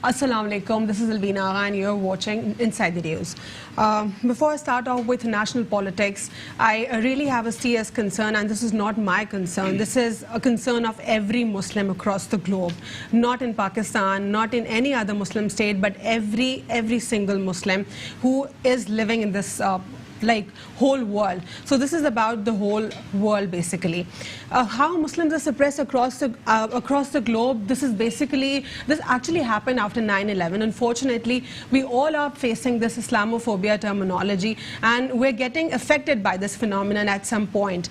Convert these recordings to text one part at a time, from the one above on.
Assalamu alaikum, this is Albina Agha and you're watching Inside the News. Before I start off with national politics, I really have a serious concern, and this is not my concern. This is a concern of every Muslim across the globe. Not in Pakistan, not in any other Muslim state, but every single Muslim who is living in this whole world. So this is about the whole world basically. How Muslims are suppressed across the globe. This actually happened after 9/11. Unfortunately, we all are facing this Islamophobia terminology, and we're getting affected by this phenomenon at some point.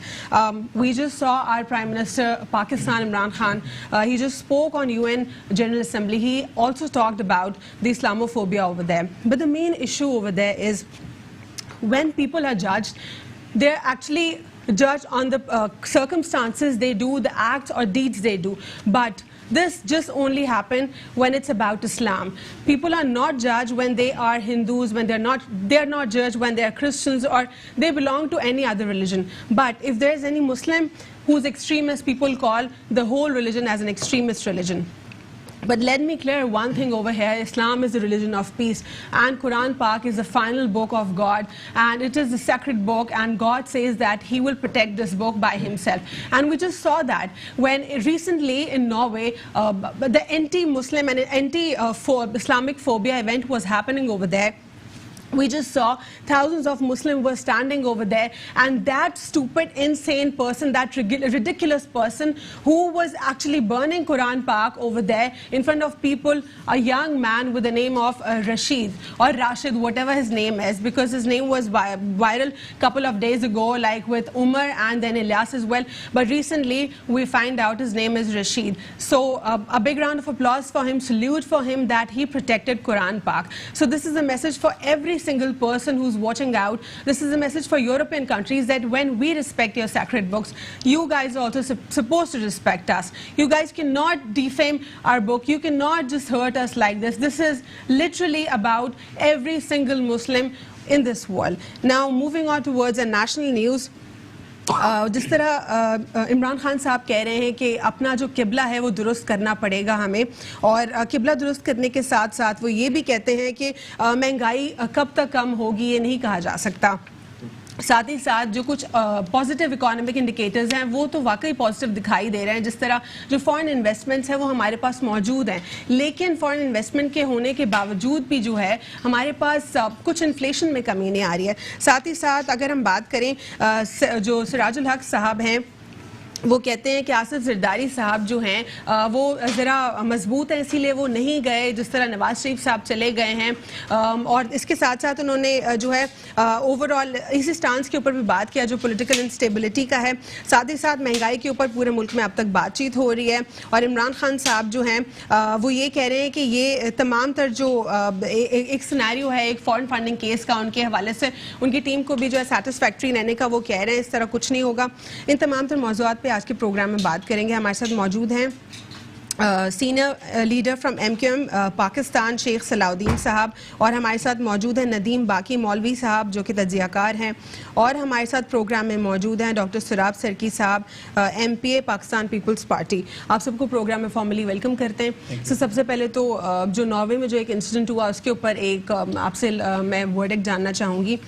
We just saw our Prime Minister Pakistan, Imran Khan. He just spoke on UN General Assembly. He also talked about the Islamophobia over there. But the main issue over there is, when people are judged, they're actually judged on the circumstances they do, the acts or deeds they do. But this just only happens when it's about Islam. People are not judged when they are Hindus, when they're not judged when they are Christians or they belong to any other religion. But if there's any Muslim who's extremist, people call the whole religion as an extremist religion. But let me clear one thing over here. Islam is the religion of peace, and Quran Pak is the final book of God, and it is the sacred book, and God says that He will protect this book by Himself. And we just saw that when recently in Norway, the anti-Muslim and anti-Islamic phobia event was happening over there. We just saw thousands of Muslims were standing over there, and that stupid, insane person, that ridiculous person who was actually burning Quran Pak over there in front of people, a young man with the name of Rashid or Rashid, whatever his name is, because his name was viral a couple of days ago, like with Umar and then Ilyas as well. But recently we find out his name is Rashid. So a big round of applause for him, salute for him that he protected Quran Pak. So this is a message for every single person who's watching out. This is a message for European countries that when we respect your sacred books, you guys are also supposed to respect us. You guys cannot defame our book. You cannot just hurt us like this. This is literally about every single Muslim in this world. Now, moving on towards a national news. जिस तरह इमरान खान साहब कह रहे हैं कि अपना जो किबला है वो दुरुस्त करना पड़ेगा हमें, और किबला दुरुस्त करने के साथ साथ वो ये भी कहते हैं कि महंगाई कब तक कम होगी ये नहीं कहा जा सकता। साथ ही साथ जो कुछ पॉजिटिव इकोनॉमिक इंडिकेटर्स हैं वो तो वाकई पॉजिटिव दिखाई दे रहे हैं, जिस तरह जो फॉरेन इन्वेस्टमेंट्स हैं वो हमारे पास मौजूद हैं, लेकिन फॉरेन इन्वेस्टमेंट के होने के बावजूद भी जो है हमारे पास कुछ इन्फ्लेशन में कमी नहीं आ रही है। साथ ही साथ अगर हम बात करें जो सिराजुल हक साहब हैं, वो कहते हैं कि आसिफ जरदारी साहब जो हैं वो ज़रा मजबूत हैं इसीलिए वो नहीं गए जिस तरह नवाज शरीफ साहब चले गए हैं, और इसके साथ साथ उन्होंने जो है ओवरऑल इसी स्टांस के ऊपर भी बात किया जो पॉलिटिकल इंस्टेबिलिटी का है। साथ ही साथ महंगाई के ऊपर पूरे मुल्क में अब तक बातचीत हो रही है, और इमरान खान साहब जो हैं वो ये कह रहे हैं कि ये तमाम तर जो एक सिनेरियो है एक फॉरेन फंडिंग केस का, उनके हवाले से उनकी टीम को भी जो है सेटिस्फैक्ट्री रहने का वो कह रहे हैं, इस तरह कुछ नहीं होगा। इन तमाम तर मौज़ूआत आज के प्रोग्राम में बात करेंगे। हमारे साथ मौजूद हैं senior leader from MQM Pakistan Sheikh Salahuddin sahab, और हमारे साथ मौजूद हैं नदीम बाकी मौलवी साहब जो कि तज्ज़ियाकार हैं, और हमारे साथ प्रोग्राम में मौजूद हैं डॉक्टर सुराब सरकी साहब MPA पाकिस्तान पीपल्स पार्टी। आप सबको प्रोग्राम में फॉर्मली वेलकम करते हैं। सो सबसे पहले तो जो नॉर्वे में जो एक इंसिडेंट हुआ उसके ऊपर एक आपसे मैं वर्डिक्ट जानना चाहूँगी।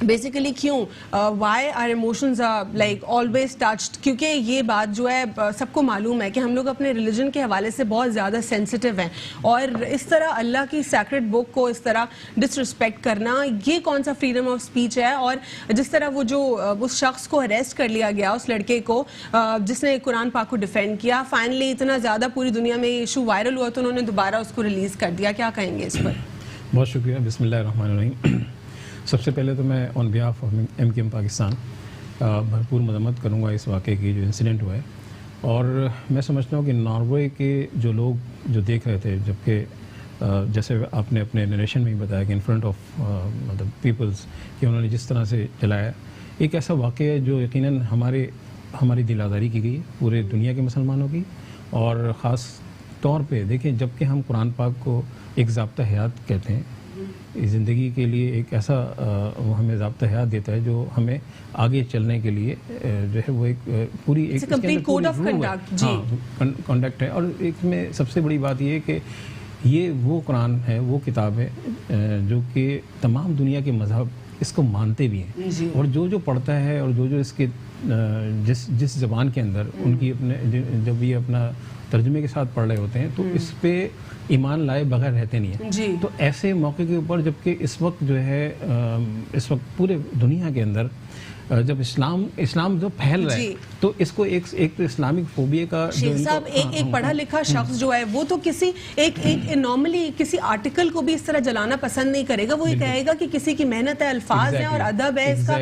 बेसिकली क्यों why are emotions are like always touched, क्योंकि ये बात जो है सबको मालूम है कि हम लोग अपने रिलीजन के हवाले से बहुत ज़्यादा सेंसिटिव हैं, और इस तरह अल्लाह की सैक्रेड बुक को इस तरह डिसरिस्पेक्ट करना ये कौन सा फ्रीडम ऑफ स्पीच है। और जिस तरह वो जो उस शख्स को अरेस्ट कर लिया गया, उस लड़के को जिसने कुरान पाक को डिफेंड किया, फाइनली इतना ज़्यादा पूरी दुनिया में ये इशू वायरल हुआ तो उन्होंने दोबारा उसको रिलीज़ कर दिया। क्या कहेंगे इस पर? बहुत शुक्रिया। बिस्मिल्लाहिर्रहमानिर्रहीम। सबसे पहले तो मैं on behalf of MQM Pakistan भरपूर मजम्मत करूँगा इस वाक़े की जो इंसिडेंट हुआ है, और मैं समझता हूँ कि नॉर्वे के जो लोग जो देख रहे थे, जबकि जैसे आपने अपने नरेशन में ही बताया कि इन फ्रंट ऑफ मतलब पीपल्स कि उन्होंने जिस तरह से चलाया, एक ऐसा वाक़ है जो यकीनन हमारी दिलादारी की गई पूरे दुनिया के मुसलमानों की, और ख़ास तौर पे देखें जबकि हम कुरान पाक को एक ज़ाब्ता हयात कहते हैं, ज़िंदगी के लिए एक ऐसा वो हमें ज़ाब्ता हयात देता है जो हमें आगे चलने के लिए जो है वो एक पूरी एक कोड ऑफ कंडक्ट है। और इसमें सबसे बड़ी बात ये है कि ये वो कुरान है, वो किताब है जो कि तमाम दुनिया के मज़हब इसको मानते भी हैं, और जो जो पढ़ता है और जो जो इसके जिस ज़बान के अंदर उनकी अपने जब ये अपना तर्जुमे के साथ पढ़ रहे होते हैं तो इस पे ईमान लाए बगैर रहते नहीं हैं। तो ऐसे मौके के ऊपर जबकि इस वक्त जो है इस वक्त पूरे दुनिया के अंदर जब इस्लाम जो फैल रहा है तो इसको एक तो इस्लामिक फोबिया का शेख साहब एक पढ़ा लिखा शख्स जो है वो तो किसी एक नॉर्मली किसी आर्टिकल को भी इस तरह जलाना पसंद नहीं करेगा। वो ये कहेगा कि किसी की मेहनत है, अल्फाज है और अदब है, इसका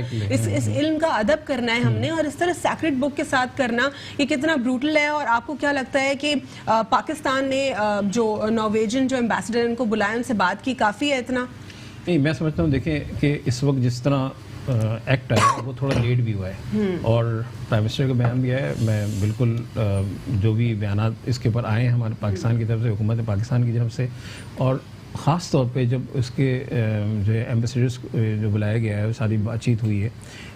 इस इल्म का अदब करना है हमने, और इस तरह सैक्रेड बुक के साथ करना ये कितना ब्रूटल है। और आपको क्या लगता है कि पाकिस्तान ने जो नॉर्वेजियन जो एम्बेसडर उनको बुलाया, उनसे बात की, काफ़ी है इतना? नहीं, मैं समझता हूँ देखें कि इस वक्त जिस तरह एक्ट आया वो थोड़ा लेट भी हुआ है और प्राइम मिनिस्टर का बयान भी आया। मैं बिल्कुल जो भी बयान इसके ऊपर आए हैं हमारे पाकिस्तान की तरफ से, हुकूमत पाकिस्तान की तरफ से, और ख़ास तौर पे जब उसके जो एम्बेसडर्स जो बुलाया गया है सारी बातचीत हुई है,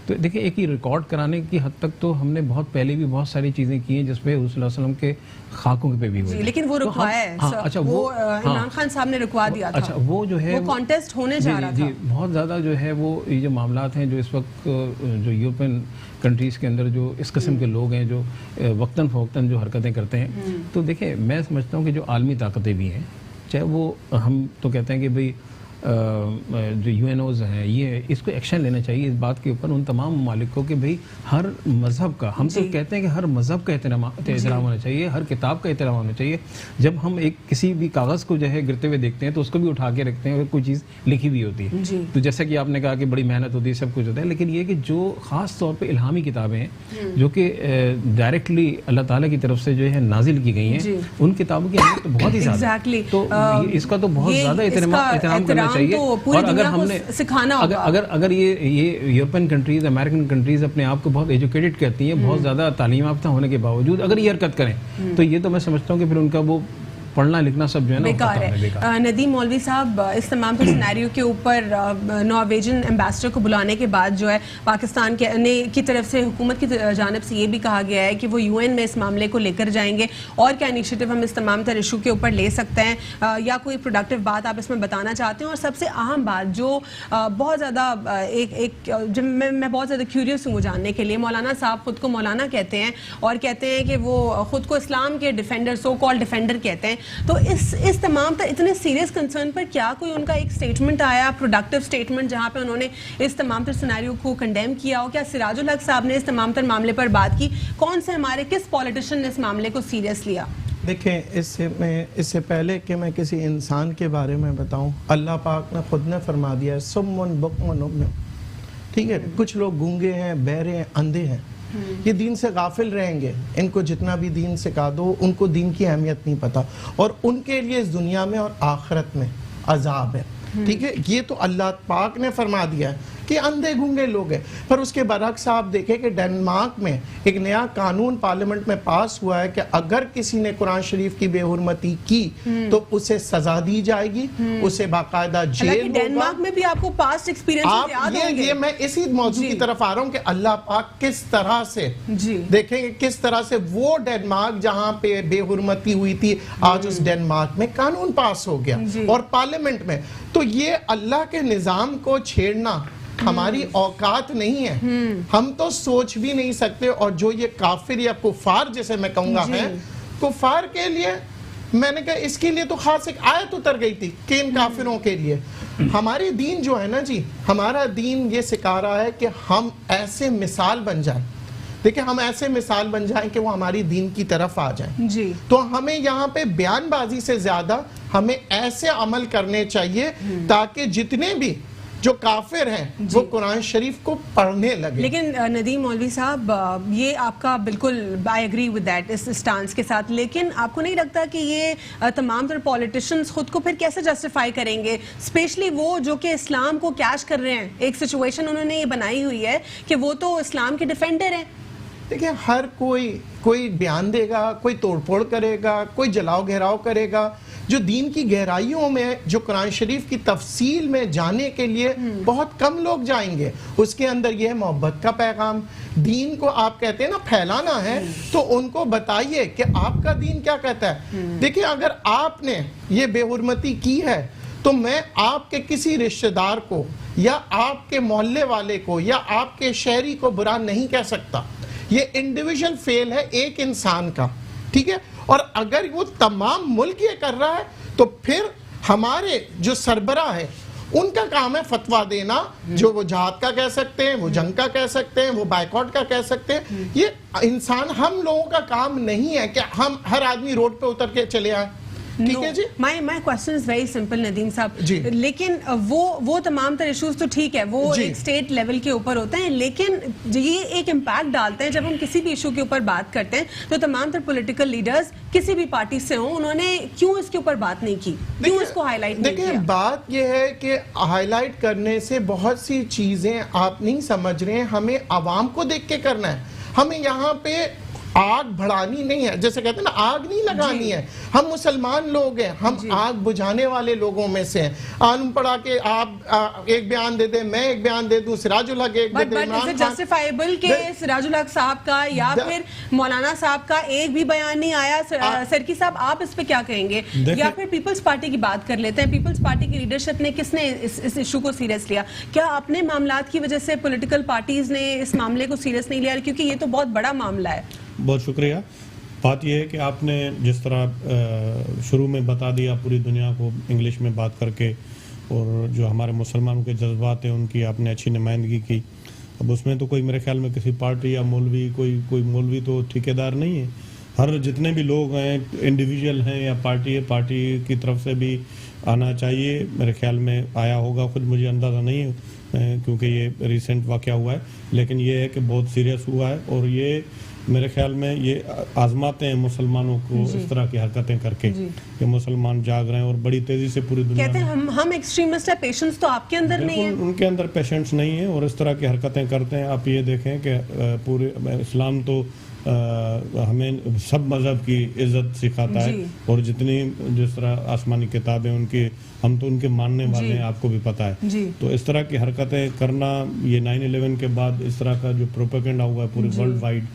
तो देखिए एक ही रिकॉर्ड कराने की हद तक तो हमने बहुत पहले भी बहुत सारी चीज़ें की हैं जिसपे हुज़ूर वसल्लम के खाकों पे भी हुई, लेकिन वो रुकवाया है। अच्छा, वो इमरान खान साहब ने रुकवा दिया था। अच्छा, वो जो है वो कॉन्टेस्ट होने जा रहा था। जी, बहुत ज़्यादा जो है वो ये जो मामलात हैं जो इस वक्त जो यूरोपियन कंट्रीज़ के अंदर जो इस किस्म के लोग हैं जो वक्तन फ़वक्तन जो हरकतें करते हैं, तो देखिए मैं समझता हूँ कि जो आलमी ताकतें भी हैं, चाहे वो हम तो कहते हैं कि भाई जो यूएनओज़ हैं ये इसको एक्शन लेना चाहिए इस बात के ऊपर उन तमाम ममालिक को कि भाई हर मज़हब का, हम तो कहते हैं कि हर मज़हब का एहतराम होना चाहिए, हर किताब का एहतराम होना चाहिए। जब हम एक किसी भी कागज़ को जो है गिरते हुए देखते हैं तो उसको भी उठा के रखते हैं अगर कोई चीज़ लिखी हुई होती है। तो जैसा कि आपने कहा कि बड़ी मेहनत होती है, सब कुछ होता है, लेकिन ये कि जो ख़ास तौर पर इल्हामी किताबें हैं जो कि डायरेक्टली अल्लाह ताला की तरफ से जो है नाजिल की गई हैं, उन किताबों की अहमियत तो बहुत ही ज़्यादा, तो इसका तो बहुत ज़्यादा एहतराम करना चाहिए। तो और अगर हमने सिखाना अगर ये यूरोपियन कंट्रीज, अमेरिकन कंट्रीज अपने आप को बहुत एजुकेटेड कहती हैं, बहुत ज़्यादा तालीम याफ्ता होने के बावजूद अगर ये हरकत करें तो ये तो मैं समझता हूँ कि फिर उनका वो पढ़ना लिखना सब जो है ना बेकार है। नदीम मौलवी साहब, इस तमाम के सिनेरियो के ऊपर नॉर्वेजियन एम्बेसडर को बुलाने के बाद जो है पाकिस्तान की तरफ से हुकूमत की जानिब से ये भी कहा गया है कि वो यूएन में इस मामले को लेकर जाएंगे। और क्या इनिशिएटिव हम इस तमाम तर इशू के ऊपर ले सकते हैं, या कोई प्रोडक्टिव बात आप इसमें बताना चाहते हैं? और सबसे अहम बात जो बहुत ज़्यादा जब मैं बहुत ज़्यादा क्यूरियस हूँ जानने के लिए, मौलाना साहब ख़ुद को मौलाना कहते हैं और कहते हैं कि वो ख़ुद को इस्लाम के डिफेंडर, सो कॉल्ड डिफेंडर कहते हैं, तो इस तमाम तर इतने सीरियस कंसर्न पर क्या कोई उनका एक स्टेटमेंट आया, प्रोडक्टिव स्टेटमेंट, जहां पे उन्होंने इस तमाम तर सिनेरियो को कंडेम किया हो? क्या सिराजुल हक साहब ने इस तमाम तर मामले पर बात की? कौन से हमारे किस पॉलिटिशियन ने इस मामले को सीरियस लिया? देखें, इससे पहले कि मैं किसी इंसान के बारे में बताऊं, अल्लाह पाक ने खुद ने फरमा दिया है सुम्मुन बुक्मुन उम्युन, ठीक है? कुछ लोग गूंगे हैं, बहरे हैं, अंधे हैं, ये दीन से गाफिल रहेंगे। इनको जितना भी दीन सिखा दो उनको दीन की अहमियत नहीं पता, और उनके लिए इस दुनिया में और आखिरत में अजाब है, ठीक है? ये तो अल्लाह पाक ने फरमा दिया है कि अंधे गूंगे लोग हैं। पर उसके बरक्स आप देखें कि डेनमार्क में एक नया कानून पार्लियामेंट में पास हुआ है कि अगर किसी ने कुरान शरीफ की बेहुरमती की तो उसे सजा दी जाएगी, उसे बाकायदा जेल होगा। डेनमार्क में भी आपको पास्ट एक्सपीरियंस याद होंगे। ये मैं इसी मौजू की तरफ आ रहा हूँ कि अल्लाह पाक किस तरह से देखेंगे, किस तरह से वो डेनमार्क जहां पे बेहुरमती हुई थी, आज उस डेनमार्क में कानून पास हो गया और पार्लियामेंट में। तो ये अल्लाह के निजाम को छेड़ना हमारी औकात नहीं है, हम तो सोच भी नहीं सकते। और जो ये काफिर या कुफार जिसे मैं कहूंगा है, कुफार के लिए मैंने कहा इसके लिए तो खास एक आयत उतर गई थी कि इन काफिरों के लिए हमारी दीन जो है ना जी, हमारा दीन ये सिखा रहा है कि हम ऐसे मिसाल बन जाएं। देखिए, हम ऐसे मिसाल बन जाएं कि वो हमारी दीन की तरफ आ जाएं जी। तो हमें यहाँ पे बयानबाजी से ज्यादा हमें ऐसे अमल करने चाहिए ताकि जितने भी जो काफिर हैं वो कुरान शरीफ को पढ़ने लगे। लेकिन नदीम मौलवी साहब, ये आपका बिल्कुल आई एग्री विद दैट, इस स्टांस के साथ, लेकिन आपको नहीं लगता कि ये तमाम तरह पॉलिटिशियंस खुद को फिर कैसे जस्टिफाई करेंगे, स्पेशली वो जो कि इस्लाम को कैश कर रहे हैं? एक सिचुएशन उन्होंने ये बनाई हुई है कि वो तो इस्लाम के डिफेंडर हैं, देखिए हर कोई बयान देगा, कोई तोड़फोड़ करेगा, कोई जलाओ घेराव करेगा। जो दीन की गहराइयों में, जो कुरान शरीफ की तफसील में जाने के लिए बहुत कम लोग जाएंगे। उसके अंदर यह मोहब्बत का पैगाम, दीन को आप कहते हैं ना फैलाना है, तो उनको बताइए कि आपका दीन क्या कहता है। देखिए अगर आपने ये बेहुरमती की है तो मैं आपके किसी रिश्तेदार को या आपके मोहल्ले वाले को या आपके शहरी को बुरा नहीं कह सकता। ये इंडिविजुअल फेल है एक इंसान का, ठीक है। और अगर वो तमाम मुल्क ये कर रहा है तो फिर हमारे जो सरबराह है उनका काम है फतवा देना। जो वो जहाद का कह सकते हैं, वो जंग का कह सकते हैं, वो बाइकआउट का कह सकते हैं। ये इंसान हम लोगों का काम नहीं है कि हम हर आदमी रोड पे उतर के चले आए। ठीक है जी। My question is very simple Nadeem साहब, लेकिन वो तमाम तरह इश्यूज तो ठीक है, वो एक स्टेट लेवल के ऊपर होते हैं, लेकिन ये एक इम्पैक्ट डालते हैं जब हम किसी भी इशू के ऊपर बात करते हैं। तो तमाम तरह पॉलिटिकल लीडर्स किसी भी पार्टी से हों, उन्होंने क्यों इसके ऊपर बात नहीं की, क्यों इसको हाईलाइट नहीं किया? देखिए बात यह है कि हाईलाइट करने से बहुत सी चीजें आप नहीं समझ रहे हैं। हमें आवाम को देख के करना है, हमें यहाँ पे आग बढ़ानी नहीं है। जैसे कहते हैं ना, आग नहीं लगानी है। हम मुसलमान लोग हैं, हम आग बुझाने वाले लोगों में से हैं। आन पड़ा के आप एक बयान दे दे, मैं एक बयान दे दूं, सिराजुल हक एक दे दे, इमरान खान। जस्टिफाइबल के सिराजुल हक साहब का या फिर मौलाना साहब का एक भी बयान नहीं आया। सरकी साहब आप इस पे क्या कहेंगे? या फिर पीपल्स पार्टी की बात कर लेते हैं। पीपल्स पार्टी की लीडरशिप ने किसने इस इशू को सीरियस लिया? क्या अपने मामलात की वजह से पॉलिटिकल पार्टीज ने इस मामले को सीरियस नहीं लिया? क्योंकि ये तो बहुत बड़ा मामला है। बहुत शुक्रिया। बात यह है कि आपने जिस तरह शुरू में बता दिया पूरी दुनिया को इंग्लिश में बात करके, और जो हमारे मुसलमानों के जज्बात हैं उनकी आपने अच्छी नुमाइंदगी की। अब उसमें तो कोई मेरे ख्याल में किसी पार्टी या मौलवी, कोई मौलवी तो ठेकेदार नहीं है। हर जितने भी लोग हैं, इंडिविजुअल हैं या पार्टी है, पार्टी की तरफ से भी आना चाहिए। मेरे ख्याल में आया होगा, खुद मुझे अंदाज़ा नहीं है क्योंकि ये रिसेंट वाक़या हुआ है, लेकिन ये है कि बहुत सीरियस हुआ है। और ये मेरे ख्याल में ये आजमाते हैं मुसलमानों को इस तरह की हरकतें करके कि मुसलमान जाग रहे हैं और बड़ी तेजी से पूरी दुनिया कहते हैं हम एक्सट्रीमिस्ट है। पेशेंस तो आपके अंदर नहीं है, उनके अंदर पेशेंस नहीं है और इस तरह की हरकतें करते हैं। आप ये देखें कि पूरे इस्लाम तो हमें सब मजहब की इज्जत सिखाता है, और जितनी जिस तरह आसमानी किताबें उनकी, हम तो उनके मानने वाले हैं, आपको भी पता है। तो इस तरह की हरकतें करना, ये 9/11 के बाद इस तरह का जो प्रोपेगेंडा हुआ है पूरे वर्ल्ड वाइड,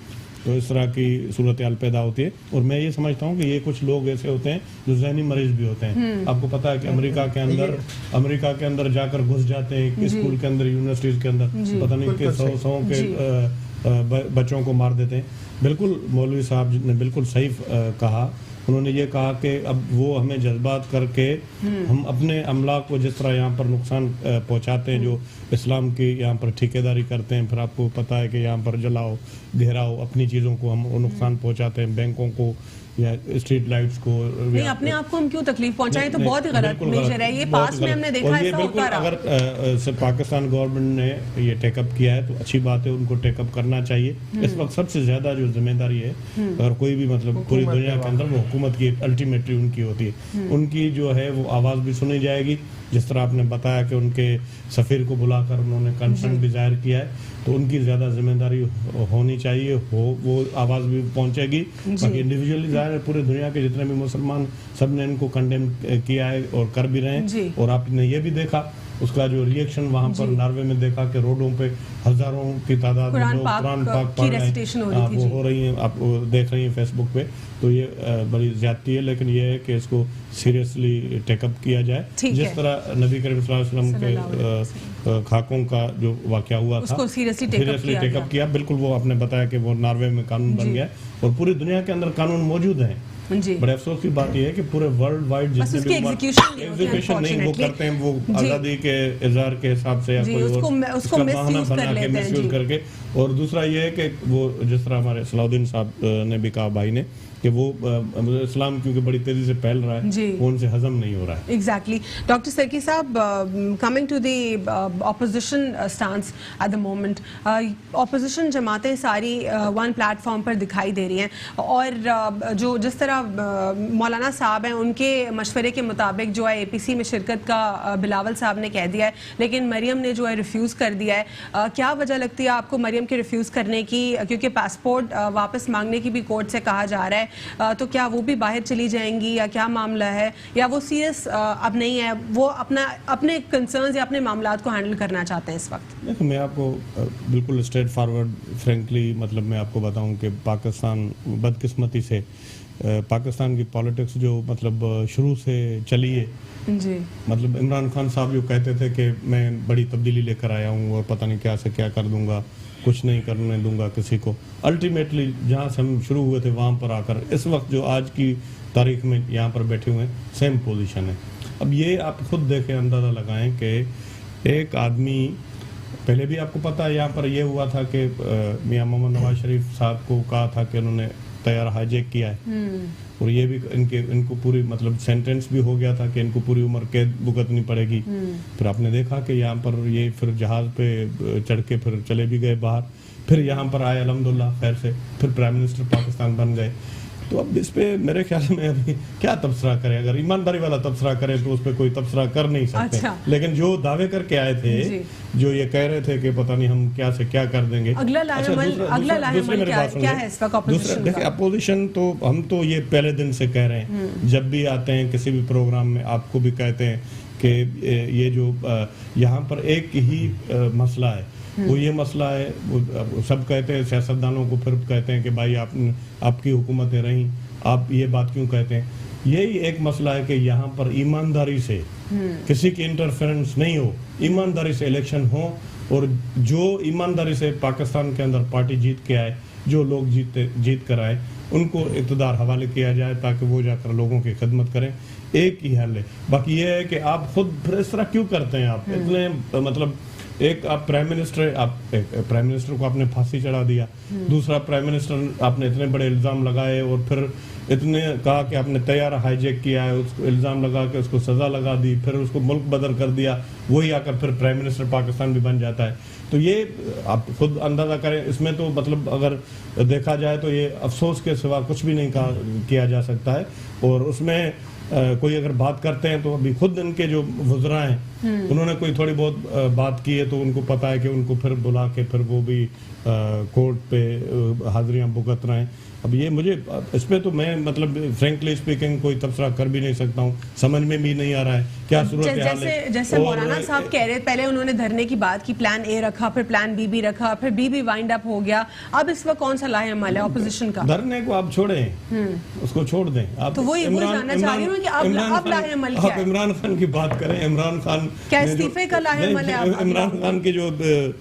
तो इस तरह की सूरत हाल पैदा होती है। और मैं ये समझता हूँ कि ये कुछ लोग ऐसे होते हैं जो जहनी मरीज भी होते हैं। आपको पता है कि अमेरिका के अंदर जाकर घुस जाते हैं, स्कूल के अंदर, यूनिवर्सिटीज के अंदर, पता नहीं कि 100 के बच्चों को मार देते हैं। बिल्कुल मौलवी साहब ने बिल्कुल सही कहा। उन्होंने ये कहा कि अब वो हमें जज्बात करके हम अपने अमला को जिस तरह यहाँ पर नुकसान पहुँचाते हैं, जो इस्लाम की यहाँ पर ठेकेदारी करते हैं, फिर आपको पता है कि यहाँ पर जलाओ घेराओ अपनी चीज़ों को हम नुकसान पहुँचाते हैं, बैंकों को या स्ट्रीट लाइट्स को। नहीं, अपने आप को हम क्यों तकलीफ पहुंचाएं? तो बहुत ही गलत मेजर है ये। पास में हमने देखा ऐसा होता रहा। अगर पाकिस्तान गवर्नमेंट ने ये टेकअप किया है तो अच्छी बात है, उनको टेकअप करना चाहिए। इस वक्त सबसे ज्यादा जो जिम्मेदारी है, अगर कोई भी मतलब पूरी दुनिया के अंदर, वो हुकूमत की अल्टीमेटली उनकी होती है। उनकी जो है वो आवाज़ भी सुनी जाएगी। जिस तरह आपने बताया कि उनके सफ़ीर को बुलाकर उन्होंने कंसर्न भी जाहिर किया है, तो उनकी ज़्यादा जिम्मेदारी होनी चाहिए, वो आवाज़ भी पहुंचेगी। बाकी इंडिविजुअली जाहिर है पूरी दुनिया के जितने भी मुसलमान, सब ने इनको कंडेम किया है और कर भी रहे हैं। और आपने ये भी देखा उसका जो रिएक्शन वहाँ पर नॉर्वे में देखा कि रोडों पे हजारों की तादाद में लोग कुरान पाक पढ़ रहे हैं, वो हो रही हैं, आप देख रही हैं फेसबुक पे। तो ये बड़ी ज्यादती है, लेकिन ये है कि इसको सीरियसली टेकअप किया जाए। जिस तरह नबी करीम सल्लल्लाहु अलैहि वसल्लम के खाकों का जो वाक़या हुआ था, सीरियसली टेकअप किया। बिल्कुल वो आपने बताया कि वो नॉर्वे में कानून बन गया और पूरी दुनिया के अंदर कानून मौजूद हैं। बड़े अफसोस की बात यह है कि पूरे वर्ल्ड वाइड जितने भी एग्जीक्यूशन नहीं वो करते हैं, वो आज़ादी के इज़हार के हिसाब से या कोई और उसका बहाना बना के मिसयूज करके। और दूसरा ये है कि वो जिस तरह हमारे सलाउद्दीन साहब ने भी कहा, भाई ने, कि वो इस्लाम क्योंकि बड़ी तेजी से फैल रहा है, वो उनसे हजम नहीं हो रहा है। एग्जैक्टली। डॉक्टर सरकी साहब, coming to the opposition stance at the moment, opposition जमातें सारी वन प्लेटफॉर्म पर दिखाई दे रही हैं, और जो जिस तरह मौलाना साहब हैं उनके मशवरे के मुताबिक जो है APC में शिरकत का बिलावल साहब ने कह दिया है, लेकिन मरियम ने जो है रिफ्यूज़ कर दिया है। क्या वजह लगती है आपको मरियम मरियम के रिफ्यूज़ करने की, क्योंकि पासपोर्ट वापस मांगने की भी कोर्ट से कहा जा रहा है, तो क्या वो भी बाहर चली जाएंगी या क्या मामला है, या वो सीरियस अब नहीं है, वो अपने कंसर्न्स या अपने मामलात को हैंडल करना चाहते हैं इस वक्त? देखो, मैं आपको बिल्कुल स्ट्रेट फॉरवर्ड फ्रेंकली मतलब मैं आपको बताऊं कि पाकिस्तान बदकिस्मती से पाकिस्तान की पॉलिटिक्स जो मतलब शुरू से चली है जी, मतलब इमरान खान साहब जो कहते थे कि मैं बड़ी तब्दीली लेकर आया हूँ और पता नहीं क्या से क्या कर दूंगा, कुछ नहीं करने दूंगा किसी को, अल्टीमेटली जहाँ से हम शुरू हुए थे वहाँ पर आकर इस वक्त जो आज की तारीख में यहाँ पर बैठे हुए हैं सेम पोजीशन है। अब ये आप खुद देखें, अंदाज़ा लगाएं कि एक आदमी, पहले भी आपको पता है यहाँ पर यह हुआ था कि मियां मोहम्मद नवाज शरीफ साहब को कहा था कि उन्होंने तैयार हाईजैक किया है और ये भी इनको पूरी मतलब सेंटेंस भी हो गया था कि इनको पूरी उम्र कैद भुगतनी पड़ेगी। फिर आपने देखा कि यहाँ पर ये फिर जहाज पे चढ़ के फिर चले भी गए बाहर, फिर यहाँ पर आए अल्हम्दुलिल्लाह खैर से, फिर प्राइम मिनिस्टर पाकिस्तान बन गए। तो अब इस पे मेरे ख्याल में अभी क्या तबसरा करें, अगर ईमानदारी वाला तबसरा करें तो उस पर कोई तबसरा कर नहीं सकते। अच्छा। लेकिन जो दावे करके आए थे, जो ये कह रहे थे कि पता नहीं हम क्या से क्या कर देंगे, अगला लाहेमल क्या है इस वक्त अपोजिशन का? देखिए, अपोजिशन तो हम तो ये पहले दिन से कह रहे हैं, जब भी आते हैं किसी भी प्रोग्राम में आपको भी कहते हैं कि ये जो यहाँ पर एक ही मसला है, वो ये मसला है, वो सब कहते हैं, सियासतदानों को फिर कहते हैं कि भाई आपकी हुकूमतें रहीं, आप ये बात क्यों कहते हैं। यही एक मसला है कि यहाँ पर ईमानदारी से किसी की इंटरफेरेंस नहीं हो, ईमानदारी से इलेक्शन हो और जो ईमानदारी से पाकिस्तान के अंदर पार्टी जीत के आए, जो लोग जीत कर आए, उनको इक़्तिदार हवाले किया जाए ताकि वो जाकर लोगों की खिदमत करें। एक ही हल है। बाकी ये है कि आप खुद फिर इस तरह क्यों करते हैं, आप इतने मतलब एक आप प्राइम मिनिस्टर को आपने फांसी चढ़ा दिया, दूसरा प्राइम मिनिस्टर आपने इतने बड़े इल्ज़ाम लगाए और फिर इतने कहा कि आपने तैयार हाईजैक किया है, उसको इल्ज़ाम लगा के उसको सज़ा लगा दी, फिर उसको मुल्क बदर कर दिया, वही आकर फिर प्राइम मिनिस्टर पाकिस्तान भी बन जाता है। तो ये आप खुद अंदाज़ा करें, इसमें तो मतलब अगर देखा जाए तो ये अफसोस के सिवा कुछ भी नहीं किया जा सकता है। और उसमें कोई अगर बात करते हैं तो अभी खुद इनके जो वज़रा हैं उन्होंने कोई थोड़ी बहुत बात की है तो उनको पता है कि उनको फिर बुला के फिर वो भी कोर्ट पे हाजिरियां भुगत रहे हैं। अब ये मुझे इस पे तो मैं मतलब फ्रेंकली स्पीकिंग कोई तबसरा कर भी नहीं सकता हूँ, समझ में भी नहीं आ रहा है क्या सूरत हाल है। जैसे मौलाना साहब कह रहे, पहले उन्होंने धरने की बात की, प्लान ए रखा, फिर प्लान बी भी रखा, फिर बी भी वाइंड अप हो गया, अब इस वक्त कौन सा लाहेअमल है अपोजिशन का? धरने को आप छोड़ें, उसको छोड़ दें आप। तो वही जानना चाह रही हूँ कि अब लाहेअमल क्या है? इमरान खान की बात करें, इमरान खान क्या इस्तीफे का लाहेअमल है? इमरान खान की जो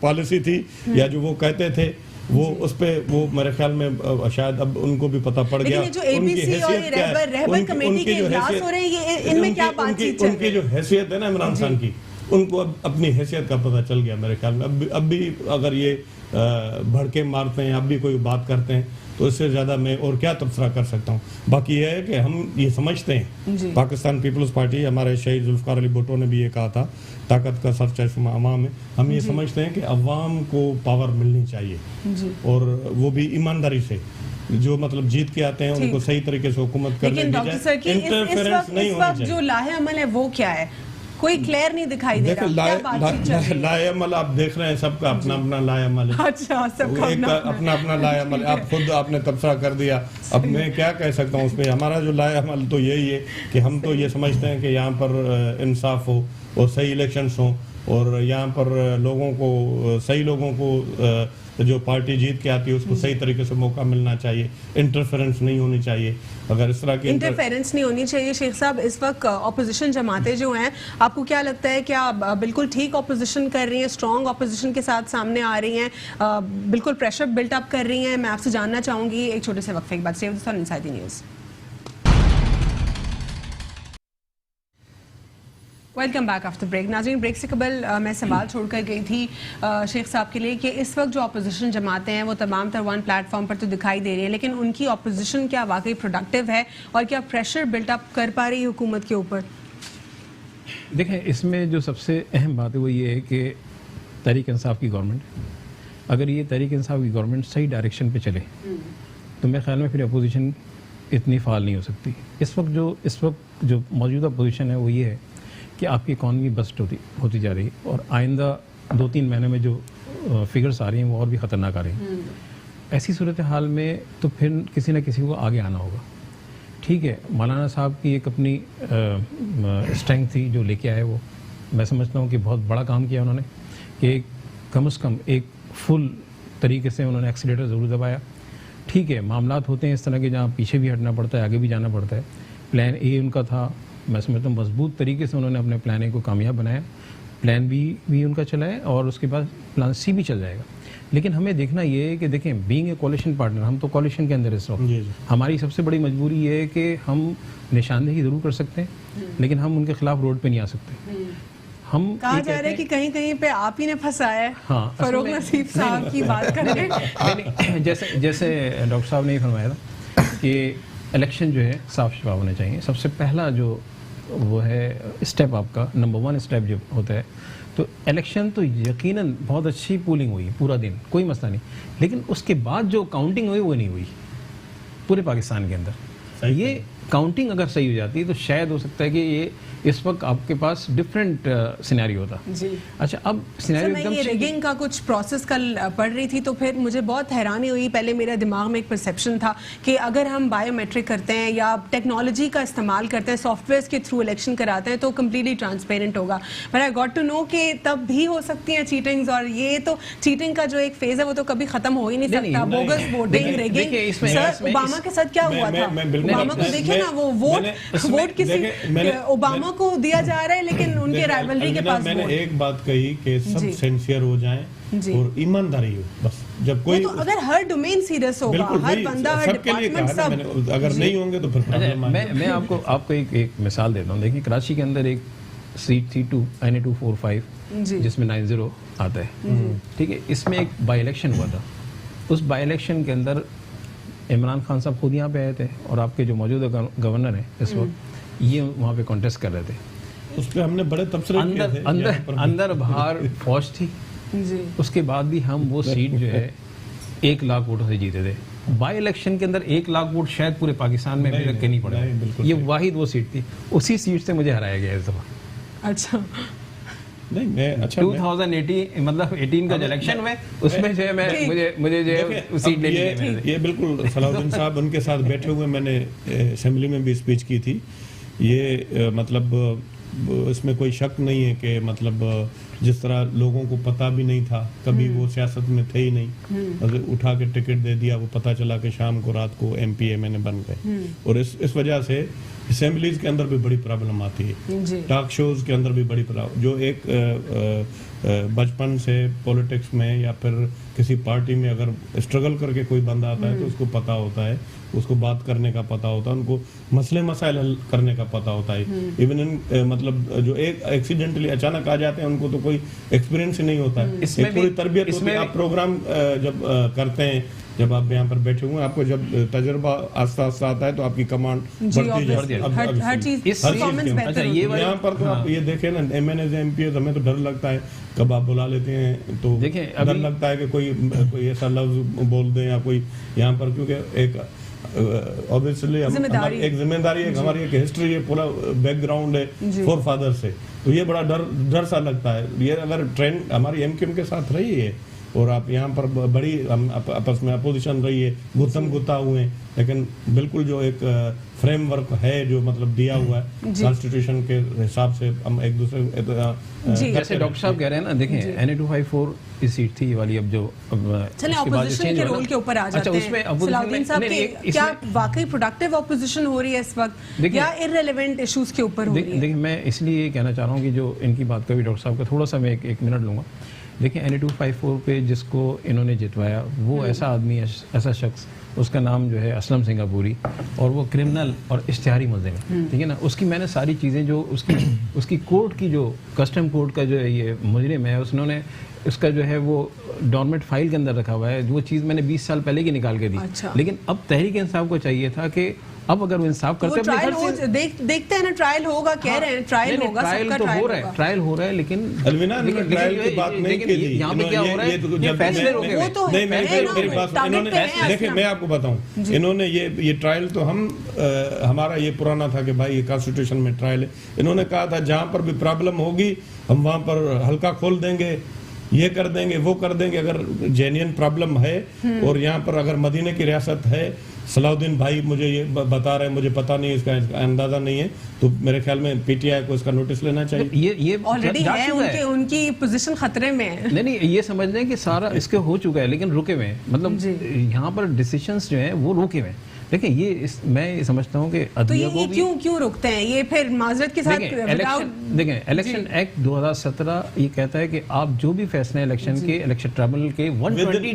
पॉलिसी थी या जो वो कहते थे वो उस पे वो मेरे ख्याल में शायद अब उनको भी पता पड़ गया। जो एबीसी और रहबर कमेटी के इजलास हो रहे हैं, इनमें क्या बातचीत चल रही है? उनकी जो हैसियत है ना इमरान खान की, उनको अब अपनी हैसियत का पता चल गया मेरे ख्याल में। अब भी अगर ये भड़के मारते हैं, अब भी कोई बात करते हैं तो इससे ज़्यादा मैं और क्या तबसरा कर सकता हूँ। बाकी ये है कि हम ये समझते हैं, पाकिस्तान पीपल्स पार्टी, हमारे शहीद जुल्फ़िकार अली भुट्टो ने भी ये कहा था, ताकत का सरचश्मा अवाम है। हम ये समझते हैं कि अवाम को पावर मिलनी चाहिए और वो भी ईमानदारी से, जो मतलब जीत के आते हैं उनको सही तरीके से हुकूमत करने दी जाए, इंटरफेरेंस नहीं होनी चाहिए। जो लाहेअमल है वो क्या है? कोई क्लियर नहीं दिखाई दे रहा। लाहेअमल आप देख रहे हैं, सबका अपना अपना लाहेअमल है। अच्छा, सबका अपना अपना लाहेअमल है। आप खुद आपने तबसरा कर दिया, अब मैं क्या कह सकता हूँ उसमें। हमारा जो लाहेअमल तो यही है कि हम तो ये समझते हैं कि यहाँ पर इंसाफ हो और सही इलेक्शंस हो और यहाँ पर लोगों को, सही लोगों को जो पार्टी जीत के आती है उसको सही तरीके से मौका मिलना चाहिए, इंटरफेरेंस नहीं होनी चाहिए। अगर इस तरह की इंटरफेरेंस नहीं होनी चाहिए। शेख साहब, इस वक्त ऑपोजिशन जमातें जो हैं, आपको क्या लगता है, क्या बिल्कुल ठीक ऑपोजिशन कर रही हैं, स्ट्रॉन्ग ऑपोजिशन के साथ सामने आ रही हैं, बिल्कुल प्रेशर बिल्टअप कर रही हैं? मैं आपसे जानना चाहूँगी एक छोटे से वक्फे के बाद। Stay with us on inside the news. Welcome back after break. नाज़रीन, ब्रेक से कबल मैं सवाल छोड़कर गई थी शेख साहब के लिए कि इस वक्त जो अपोजिशन जमातें हैं वो तमाम तर वन प्लेटफॉर्म पर तो दिखाई दे रही है, लेकिन उनकी अपोजिशन क्या वाकई प्रोडक्टिव है और क्या प्रेशर बिल्टअप कर पा रही है हुकूमत के ऊपर? देखें, इसमें जो सबसे अहम बात है वो ये है कि तहरीक इंसाफ की गवर्नमेंट, अगर ये तहरीक इंसाफ की गवर्नमेंट सही डायरेक्शन पे चले तो मेरे ख्याल में फिर अपोजिशन इतनी फाल नहीं हो सकती। इस वक्त जो मौजूदा पोजीशन है वो ये है कि आपकी इकॉनमी बस्ट होती जा रही है और आइंदा 2-3 महीने में जो फिगर्स आ रही हैं वो और भी ख़तरनाक आ रही हैं। ऐसी सूरत हाल में तो फिर किसी न किसी को आगे आना होगा। ठीक है, मौलाना साहब की एक अपनी स्ट्रेंथ थी जो लेके आए, वो मैं समझता हूँ कि बहुत बड़ा काम किया उन्होंने कि कम से कम एक फुल तरीके से उन्होंने एक्सीलेटर ज़रूर दबाया। ठीक है, मामलात होते हैं इस तरह के जहाँ पीछे भी हटना पड़ता है, आगे भी जाना पड़ता है। प्लान ए उनका था, मैं समझता हूँ मजबूत तरीके से उन्होंने अपने प्लान ए को कामयाब बनाया। प्लान बी भी उनका चला है और उसके बाद प्लान सी भी चल जाएगा। लेकिन हमें देखना ये है कि देखें, बीइंग ए कोalition पार्टनर, हम तो कोalition के अंदर इस वक्त हमारी सबसे बड़ी मजबूरी ये है कि हम निशानदेही ज़रूर कर सकते हैं लेकिन हम उनके खिलाफ रोड पे नहीं आ सकते। हम कहा जा रहा है कि कहीं कहीं पे आप ही ने फंसाया है। हाँ, फरोग नसीब साहब की बात करें। जैसे डॉक्टर साहब ने फरमाया था कि इलेक्शन जो है साफ शफाफ होने चाहिए। सबसे पहला जो वो है स्टेप, आपका नंबर 1 स्टेप जो होता है, तो इलेक्शन तो यकीनन बहुत अच्छी पोलिंग हुई पूरा दिन, कोई मसला नहीं, लेकिन उसके बाद जो काउंटिंग हुई वो नहीं हुई पूरे पाकिस्तान के अंदर। ये काउंटिंग अगर सही हो जाती तो शायद हो सकता है कि ये इस वक्त आपके पास डिफरेंट सिनेरियो होता जी। अच्छा, अब सिनेरियो एकदम ये रिगिंग का कुछ प्रोसेस कल पढ़ रही थी तो फिर मुझे बहुत हैरानी हुई। पहले मेरे दिमाग में एक परसेप्शन था कि अगर हम बायोमेट्रिक करते हैं या टेक्नोलॉजी का इस्तेमाल करते हैं, सॉफ्टवेयर के थ्रू इलेक्शन कराते हैं तो कम्प्लीटली ट्रांसपेरेंट होगा। पर आई गॉट टू नो कि तब भी हो सकती हैं चीटिंग्स, और ये तो चीटिंग का जो एक फेज है वो तो कभी खत्म हो ही नहीं सकता। Bogus voting, rigging. Sir, Obama के साथ क्या हुआ था? ओबामा को देखे ना, वो वोट किसी ओबामा को दिया जा रहा है लेकिन उनके राइवलरी के पास मैंने एक बात कही कि सब सिंसियर हो जाएं और ईमानदारी हो, बस। जब कोई तो अगर हर डोमेन सीरियस होगा, हर बंदा, हर डिपार्टमेंट, सब अगर नहीं होंगे तो फिर मैं आपको एक मिसाल देता हूँ। देखिए, कराची के अंदर एक सीट थी NA245 जिसमें 90 आता है। ठीक है, इसमें एक बाई इलेक्शन हुआ था। उस बाई इलेक्शन के अंदर इमरान खान साहब खुद यहाँ पे आए थे और आपके जो मौजूदा गवर्नर हैं इस वक्त, ये वहाँ पे कॉन्टेस्ट कर रहे थे। उस पर हमने बड़े तबसरे किए थे। अंदर बाहर फौज थी जी। उसके बाद भी हम वो सीट जो है 1 लाख वोटों से जीते थे। बाई इलेक्शन के अंदर 1 लाख वोट शायद पूरे पाकिस्तान में अभी तक के नहीं पड़े। ये वाहिद वो सीट थी, उसी सीट से मुझे हराया गया इस दफा। अच्छा, नहीं, मैं 2018 मतलब 18 का जो इलेक्शन हुआ उसमें जो है मुझे जो सीट लेनी है। ये बिल्कुल सलाउद्दीन साहब उनके साथ बैठे हुए मैंने असेंबली में भी स्पीच की थी। ये मतलब इसमें कोई शक नहीं है कि मतलब जिस तरह लोगों को पता भी नहीं था, कभी वो सियासत में थे ही नहीं, अगर उठा के टिकट दे दिया, वो पता चला कि शाम को रात को MP MNA बन गए। और इस वजह से असेंबलीज के अंदर भी बड़ी प्रॉब्लम आती है, टॉक शोज के अंदर भी बड़ी प्रॉब्लम। जो एक बचपन से पॉलिटिक्स में या फिर किसी पार्टी में अगर स्ट्रगल करके कोई बंदा आता है तो उसको पता होता है, उसको बात करने का पता होता है, उनको मसले मसाइल हल करने का पता होता है। इवन इन मतलब जो एक एक्सीडेंटली अचानक आ जाते हैं उनको तो कोई एक्सपीरियंस ही नहीं होता है, एक पूरी तरबियत होती है। आप प्रोग्राम जब करते हैं, जब आप यहाँ पर बैठे हुए, आपको जब तजुर्बा आस्ता आस्ता आता है तो आपकी कमांड बढ़ती है, हर चीज यहाँ पर तो आप ये देखें ना, MNA MP हमें तो डर लगता है, कब आप बुला लेते हैं तो डर लगता है कि कोई ऐसा लफ्ज बोल दें या कोई यहाँ पर, क्योंकि एक ऑब्वियसली एक जिम्मेदारी है, हमारी एक हिस्ट्री है, पूरा बैकग्राउंड है फोर फादर से, तो ये बड़ा डर सा लगता है। ये अगर ट्रेंड हमारी MQM के साथ रही है और आप यहाँ पर बड़ी आपस में अपोजिशन रही है, गुत्थम गुत्ता हुए, लेकिन बिल्कुल जो एक फ्रेमवर्क है जो मतलब दिया हुआ है कॉन्स्टिट्यूशन के हिसाब से हम एक दूसरे जैसे डॉक्टर साहब कह रहे हैं ना, देखें NA254 की सीट थी ये वाली, अब जो चलिए ऑपोजिशन के रोल के ऊपर आ जाते हैं। सलाउद्दीन साहब के क्या वाकई प्रोडक्टिव ऑपोजिशन हो रही है इस वक्त या इररिलेवेंट इश्यूज के ऊपर हो रही है? देखिए, मैं इसलिए कहना चाह रहा हूँ कि जो इनकी बात करी डॉक्टर साहब का, थोड़ा सा मैं एक मिनट लूँगा। देखिए, NA254 पे जिसको इन्होंने जितवाया वो ऐसा आदमी है, ऐसा शख्स, उसका नाम जो है असलम सिंगापुरी, और वो क्रिमिनल और इश्तिहारी मुल्ज़िम है, ठीक है ना। उसकी मैंने सारी चीज़ें जो उसकी कोर्ट की जो कस्टम कोर्ट का जो ये मुजरिम है, उसने उसका जो है वो डॉर्मेंट फाइल के अंदर रखा हुआ है, वो चीज़ मैंने 20 साल पहले की निकाल के दी। अच्छा। लेकिन अब तहरीक इंसाफ को चाहिए था कि अब अगर वो इंसाफ करते हैं, देखते हैं ना, ट्रायल होगा, कह रहे हैं ट्रायल होगा, सबका ट्रायल हो रहा है, लेकिन अलविना ट्रायल की बात नहीं की थी। यहाँ पे क्या हो रहा है, ये फैसले रोके हुए। नहीं, मेरी बात, इन्होंने देखिए, मैं आपको बताऊं, इन्होंने ये ट्रायल तो हमारा ये पुराना था कि भाई ये कॉन्स्टिट्यूशन में ट्रायल है। इन्होंने कहा था जहां पर भी प्रॉब्लम होगी हम वहां पर हल्का खोल देंगे, ये कर देंगे, वो कर देंगे। अगर जेन्युइन प्रॉब्लम है और यहाँ पर अगर मदीने की रियासत है, सलाउद्दीन भाई मुझे ये बता रहे हैं, मुझे पता नहीं, इसका अंदाजा नहीं है, तो मेरे ख्याल में पीटीआई को इसका नोटिस लेना चाहिए। ये ऑलरेडी है, उनकी पोजीशन खतरे में है। नहीं, ये समझ लें कि सारा इसके हो चुका है, लेकिन रुके हुए हैं। मतलब यहाँ पर डिसीजंस जो हैं वो रुके हुए हैं। देखिए ये मैं समझता हूँ कि अदलिया को भी क्यों रुकते हैं ये फिर माजरत के साथ? देखें इलेक्शन एक्ट 2017 ये कहता है कि आप जो भी फैसले इलेक्शन के इलेक्शन ट्रिब्यूनल के 120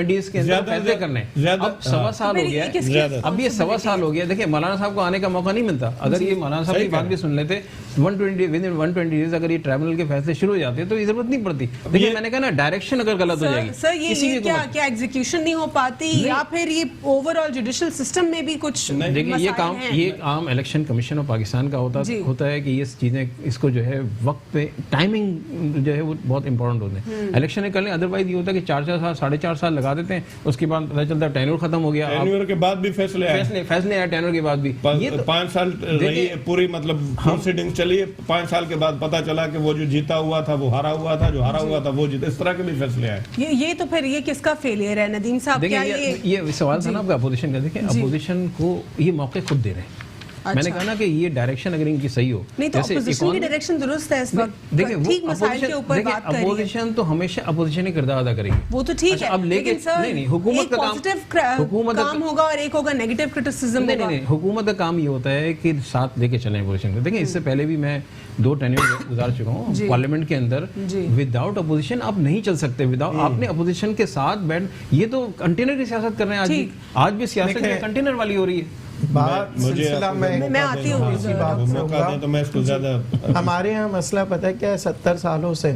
डेज के अंदर फैसले करने। अब 1.25 साल हो गया है, अब ये 1.25 साल हो गया। देखिए मौलाना साहब को आने का मौका नहीं मिलता। अगर ये मौलाना साहब की बात भी सुन लेते 120 डेज अगर ये ट्रिब्यूनल के फैसले शुरू हो जाते तो ये जरूरत नहीं पड़ती। देखिए मैंने कहा ना, डायरेक्शन अगर गलत हो जाएगी सर, ये क्या एग्जीक्यूशन नहीं हो पाती, या फिर ये ओवरऑल जुडिशियल सिस्टम में भी कुछ? देखिए ये काम इलेक्शन कमीशन ऑफ पाकिस्तान का होता है कि ये चीजें इसको जो है वक्त पे टाइमिंग जो है वो बहुत इंपॉर्टेंट होते हैं। इलेक्शन कर लें, अदरवाइज ये होता है कि 4 साल 4.5 साल लगा देते हैं, उसके बाद पता चलता है टेन्योर खत्म हो गया, टेन्योर के बाद भी फैसले आए टेन्योर के बाद भी। ये 5 साल रही पूरी, मतलब प्रोसीडिंग चली, 5 साल के बाद पता चला कि वो जो जीता हुआ था वो हारा हुआ था, जो हारा हुआ था वो जीता। इस तरह के भी फैसले आए। ये तो फिर ये किसका फेलियर है नदीम साहब? क्या ये सवाल था ना आपका अपोजिशन का। देखिए अपोजिशन को ये मौके खुद दे रहे हैं। मैंने कहा ना कि ये डायरेक्शन अगर इनकी सही हो, नहीं तो अपोजिशन की डायरेक्शन दुरुस्त है इस वक्त। देखिए ठीक मसाइल के ऊपर बात कर रही है। अपोजिशन तो हमेशा अपोजिशन ही किरदार अदा करेगी, वो तो ठीक है। अब लेकिन नहीं हुकूमत का काम होगा और एक होगा नेगेटिव क्रिटिसिज्म। नहीं, हुकूमत का काम ये होता है कि साथ लेके चलें अपोजिशन को। देखिए इससे पहले भी मैं 2 टेन्योर गुजार चुका हूँ पार्लियामेंट के अंदर। विदाउट अपोजिशन आप नहीं चल सकते, विदाउट आपने अपोजिशन के साथ बैठ, ये तो कंटेनर की सियासत कर रहे हैं। आज भी सियासत कंटेनर वाली हो रही है। मैं आती हूँ तो मैं इसको ज्यादा हमारे यहाँ मसला पता है क्या है, 70 सालों से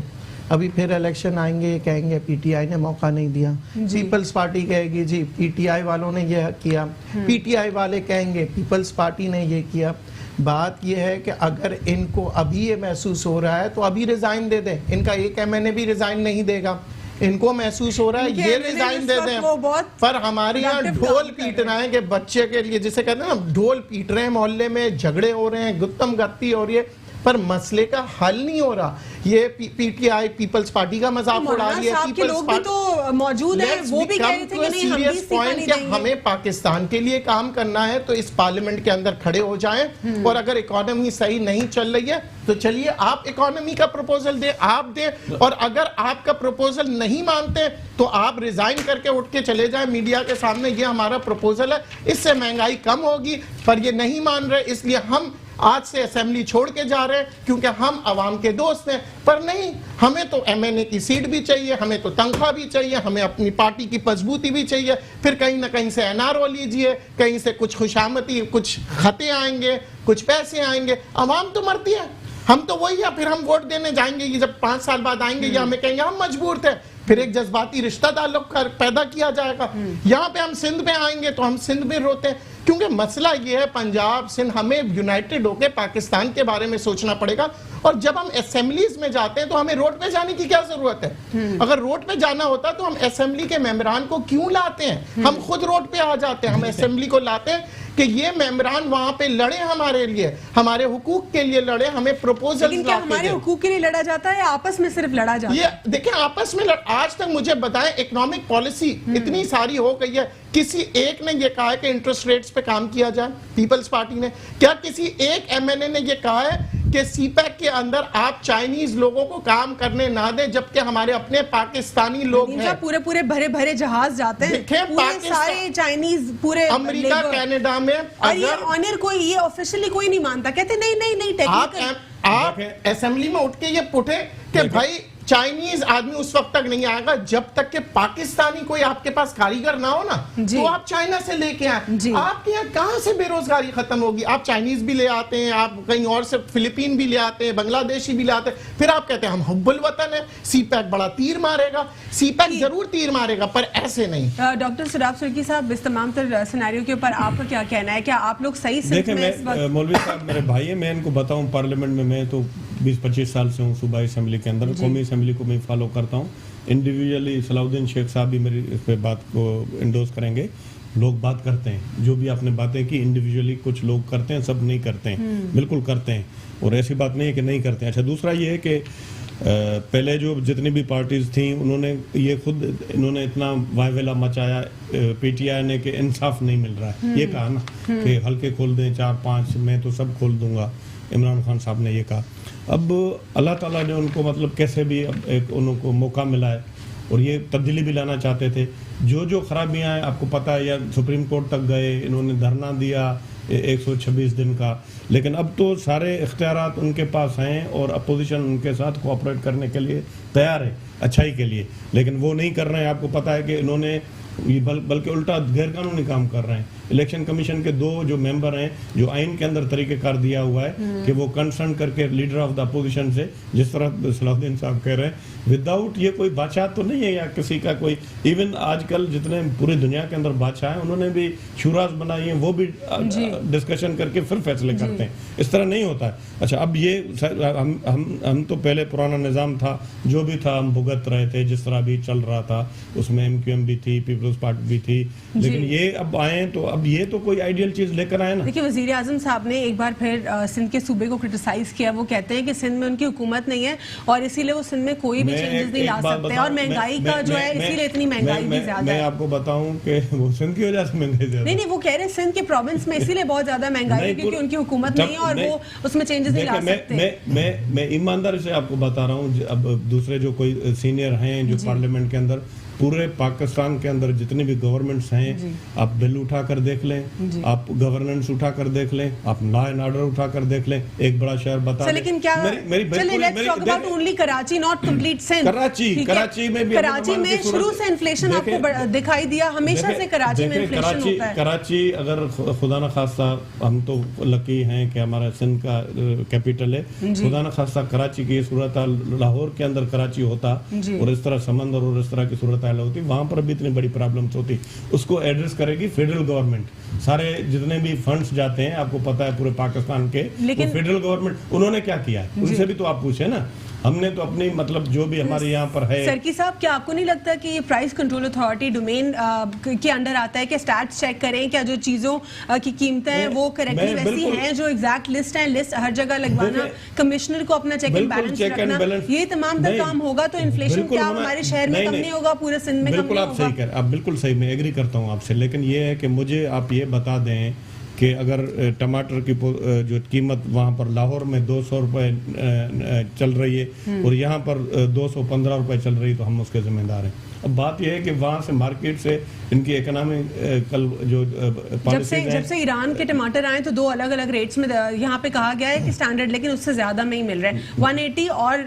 अभी फिर इलेक्शन आएंगे, कहेंगे पीटीआई ने मौका नहीं दिया, पीपल्स पार्टी कहेगी जी पीटीआई वालों ने ये किया, पीटीआई वाले कहेंगे पीपल्स पार्टी ने ये किया। बात यह है कि अगर इनको अभी ये महसूस हो रहा है तो अभी रिजाइन दे दें। इनका एक एमएनए भी रिजाइन नहीं देगा। इनको महसूस हो रहा है ये रिजाइन दे दें, पर हमारे यहाँ ढोल पीटना है कि बच्चे के लिए, जिसे कहते हैं ना, ढोल पीट रहे हैं, मोहल्ले में झगड़े हो रहे हैं, गुत्तम गत्ती हो रही है, पर मसले का हल नहीं हो रहा। ये पीटीआई पीपल्स पार्टी का मजाक उड़ा रही है। पीपल्स पार्टी तो मौजूद है, वो भी कह रहे थे कि नहीं हम भी इस्तीफा नहीं देंगे। हमें पाकिस्तान के लिए काम करना है तो इस पार्लियामेंट के अंदर खड़े हो जाएं, और अगर इकोनॉमी सही नहीं चल रही है तो चलिए आप इकोनॉमी का प्रपोजल दें, आप दें, और अगर आपका प्रपोजल नहीं मानते तो आप रिजाइन करके उठ के चले जाएं मीडिया के सामने, ये हमारा प्रपोजल है, इससे महंगाई कम होगी। पर ये नहीं मान रहे, इसलिए हम आज से असेंबली छोड़ के जा रहे हैं, क्योंकि हम अवाम के दोस्त हैं। पर नहीं, हमें तो एमएनए की सीट भी चाहिए, हमें तो तनख्वाह भी चाहिए, हमें अपनी पार्टी की मजबूती भी चाहिए। फिर कहीं ना कहीं से एनआरओ लीजिए, कहीं से कुछ खुशामती, कुछ खते आएंगे, कुछ पैसे आएंगे, अवाम तो मरती है। हम तो वही है, फिर हम वोट देने जाएंगे, ये जब 5 साल बाद आएंगे ये हमें कहेंगे हम मजबूर थे, फिर एक जज्बाती रिश्ता ताल्लुक पैदा किया जाएगा। यहाँ पे हम सिंध में आएंगे तो हम सिंध में रोते हैं, क्योंकि मसला ये है पंजाब सिंध, हमें यूनाइटेड होकर पाकिस्तान के बारे में सोचना पड़ेगा। और जब हम असेंबलीज में जाते हैं तो हमें रोड पे जाने की क्या जरूरत है? अगर रोड पे जाना होता तो हम असेंबली के मेंबरान को क्यों लाते हैं? हम खुद रोड पे आ जाते हैं, हम असेंबली को लाते हैं कि ये मेंबरान वहां पे लड़े हमारे लिए, हमारे हुकूक के लिए लड़े, हमें प्रपोजल। लेकिन क्या हमारे हुकूक के लिए लड़ा जाता है या आपस में सिर्फ लड़ा जाता है? ये देखिए आपस में आज तक मुझे बताएं, इकोनॉमिक पॉलिसी इतनी सारी हो गई है, किसी एक ने ये कहा है कि इंटरेस्ट रेट्स पे काम किया जाए? पीपल्स पार्टी ने क्या किसी एक एमएनए ने ये कहा है कि सीपैक के अंदर आप चाइनीज लोगों को काम करने ना दें, जबकि हमारे अपने पाकिस्तानी लोग हैं? पूरे भरे भरे जहाज जाते हैं, पूरे सारे चाइनीज, पूरे अमेरिका कनाडा में। और ये ऑनर कोई, ये ऑफिशियली कोई नहीं मानता, कहते नहीं टेक्निकल। आप असेंबली में उठ के ये पुटे कि भाई चाइनीज आदमी उस वक्त तक नहीं आएगा जब तक कि पाकिस्तानी कोई आपके पास कारीगर ना हो ना, तो आप चाइना से लेके आए। आपके यहाँ कहां से बेरोजगारी खत्म होगी? आप चाइनीज भी ले आते हैं, आप कहीं और से फिलिपीन भी ले आते हैं, बांग्लादेशी भी ले आते हैं, फिर आप कहते हैं हम हुब्बुल वतन है, सीपैक बड़ा तीर मारेगा। सीपैक जरूर तीर मारेगा, पर ऐसे नहीं। डॉक्टर सुराब सुर्की साहब, इस तमाम सिनेरियो के ऊपर आपका क्या कहना है? क्या आप लोग सही सिंध में इस वक्त? मौलवी साहब मेरे भाई है, मैं इनको बताऊं, पार्लियामेंट में मैं तो 20-25 साल से हूँ सूबाई असेंबली के अंदर, कौमी असेंबली को मैं फॉलो करता हूँ इंडिविजुअली। सलाउद्दीन शेख साहब भी मेरी इस पे बात को इंडोर्स करेंगे। लोग बात करते हैं, जो भी आपने बातें की इंडिविजुअली कुछ लोग करते हैं, सब नहीं करते हैं, बिल्कुल करते हैं, और ऐसी बात नहीं है कि नहीं करते हैं। अच्छा, दूसरा ये है कि पहले जो जितनी भी पार्टीज थी उन्होंने ये खुद इन्होंने इतना वायवेला मचाया पीटीआई ने कि इंसाफ नहीं मिल रहा है, ये कहा ना कि हल्के खोल दें 4-5, मैं तो सब खोल दूंगा, इमरान खान साहब ने ये कहा। अब अल्लाह ताला ने उनको मतलब कैसे भी अब एक उनको मौका मिला है और ये तब्दीली भी लाना चाहते थे। जो खराबियां हैं आपको पता है, या सुप्रीम कोर्ट तक गए, इन्होंने धरना दिया 126 दिन का, लेकिन अब तो सारे इख्तियारात उनके पास हैं और अपोजिशन उनके साथ कोऑपरेट करने के लिए तैयार है अच्छाई के लिए, लेकिन वो नहीं कर रहे हैं। आपको पता है कि इन्होंने बल्कि उल्टा गैरकानूनी काम कर रहे हैं। इलेक्शन कमीशन के 2 जो मेंबर हैं, जो आइन के अंदर तरीक़ेकार दिया हुआ है कि वो कंसर्न करके लीडर ऑफ द अपोजिशन से, जिस तरह सलाहुद्दीन साहब कह रहे हैं, विदाउट ये कोई बादशाह तो नहीं है या किसी का कोई, इवन आजकल जितने पूरी दुनिया के अंदर बादशाह हैं उन्होंने भी शूराज बनाई हैं, वो भी डिस्कशन करके फिर फैसले करते हैं। इस तरह नहीं होता है। अच्छा, अब ये हम तो पहले पुराना निज़ाम था, जो भी था हम भुगत रहे थे, जिस तरह भी चल रहा था उसमें MQM भी थी, पीपल्स पार्टी भी थी, लेकिन ये अब आए तो अब ये तो कोई आइडियल चीज लेकर आए ना। देखिए, वजीर आजम साहब ने एक बार फिर सिंध के सूबे को क्रिटिसाइज किया। वो कहते हैं कि सिंध में उनकी हुकूमत नहीं है और इसीलिए वो सिंध में कोई भी चेंजेस नहीं ला सकते, और महंगाई का जो है इसीलिए इतनी महंगाई भी ज्यादा है। मैं आपको बताऊं कि वो सिंध की वजह से महंगाई ज्यादा नहीं, वो कह रहे हैं सिंध के प्रोविंस में इसीलिए बहुत ज्यादा महंगाई है क्योंकि उनकी हुकूमत नहीं है और वो उसमें चेंजेस नहीं ला सकते। मैं ईमानदारी से आपको बता रहा हूँ, अब दूसरे जो कोई सीनियर हैं जो पार्लियामेंट के अंदर, पूरे पाकिस्तान के अंदर जितने भी गवर्नमेंट्स हैं, आप बिल उठा कर देख लें, आप गवर्नेंस उठा कर देख लें, आप लॉ एंड ऑर्डर उठा कर देख लें, एक बड़ा शहर बता दें। लेकिन क्या कराची नॉट कंप्लीट सिंध, कराची में भी शुरू से इन्फ्लेशन आपको दिखाई दिया, हमेशा से कराची में इन्फ्लेशन होता है। कराची अगर खुदा न खास्ता, हम तो लकी हैं कि हमारा सिंध का कैपिटल है, खुदा न खास्ता कराची की सूरत लाहौर के अंदर कराची होता और इस तरह समंदर और इस तरह की सूरत होती, वहां पर भी इतनी बड़ी प्रॉब्लम्स होती, उसको एड्रेस करेगी फेडरल गवर्नमेंट। सारे जितने भी फंड्स जाते हैं, आपको पता है पूरे पाकिस्तान के, लेकिन फेडरल गवर्नमेंट उन्होंने क्या किया, उनसे भी तो आप पूछे ना। हमने तो अपनी मतलब जो भी हमारे यहाँ पर है। सरकी साहब, क्या आपको नहीं लगता कि ये प्राइस कंट्रोल अथॉरिटी डोमेन के अंडर आता है कि स्टैट्स चेक करें, क्या जो चीजों की कीमतें हैं वो करेक्टली वैसी हैं, जो एग्जैक्ट लिस्ट है, लिस्ट हर जगह लगवाना, कमिश्नर को अपना चेक एंड बैलेंस रखना, ये तमाम काम होगा तो इन्फ्लेशन क्या हमारे शहर में कम नहीं होगा, पूरे सिंध में कम नहीं होगा? आप बिल्कुल सही, मैं एग्री करता हूँ आपसे, लेकिन ये है कि मुझे आप ये बता दें कि अगर टमाटर की जो कीमत वहाँ पर लाहौर में 200 रुपए चल रही है और यहाँ पर 215 रुपए चल रही है, तो हम उसके जिम्मेदार हैं। अब बात यह है कि वहाँ से मार्केट से इनकी इकोनॉमी कल जो जब से ईरान के टमाटर आए तो 2 अलग अलग रेट्स में यहाँ पे कहा गया है कि स्टैंडर्ड, लेकिन उससे ज्यादा में ही मिल रहा है, 180 और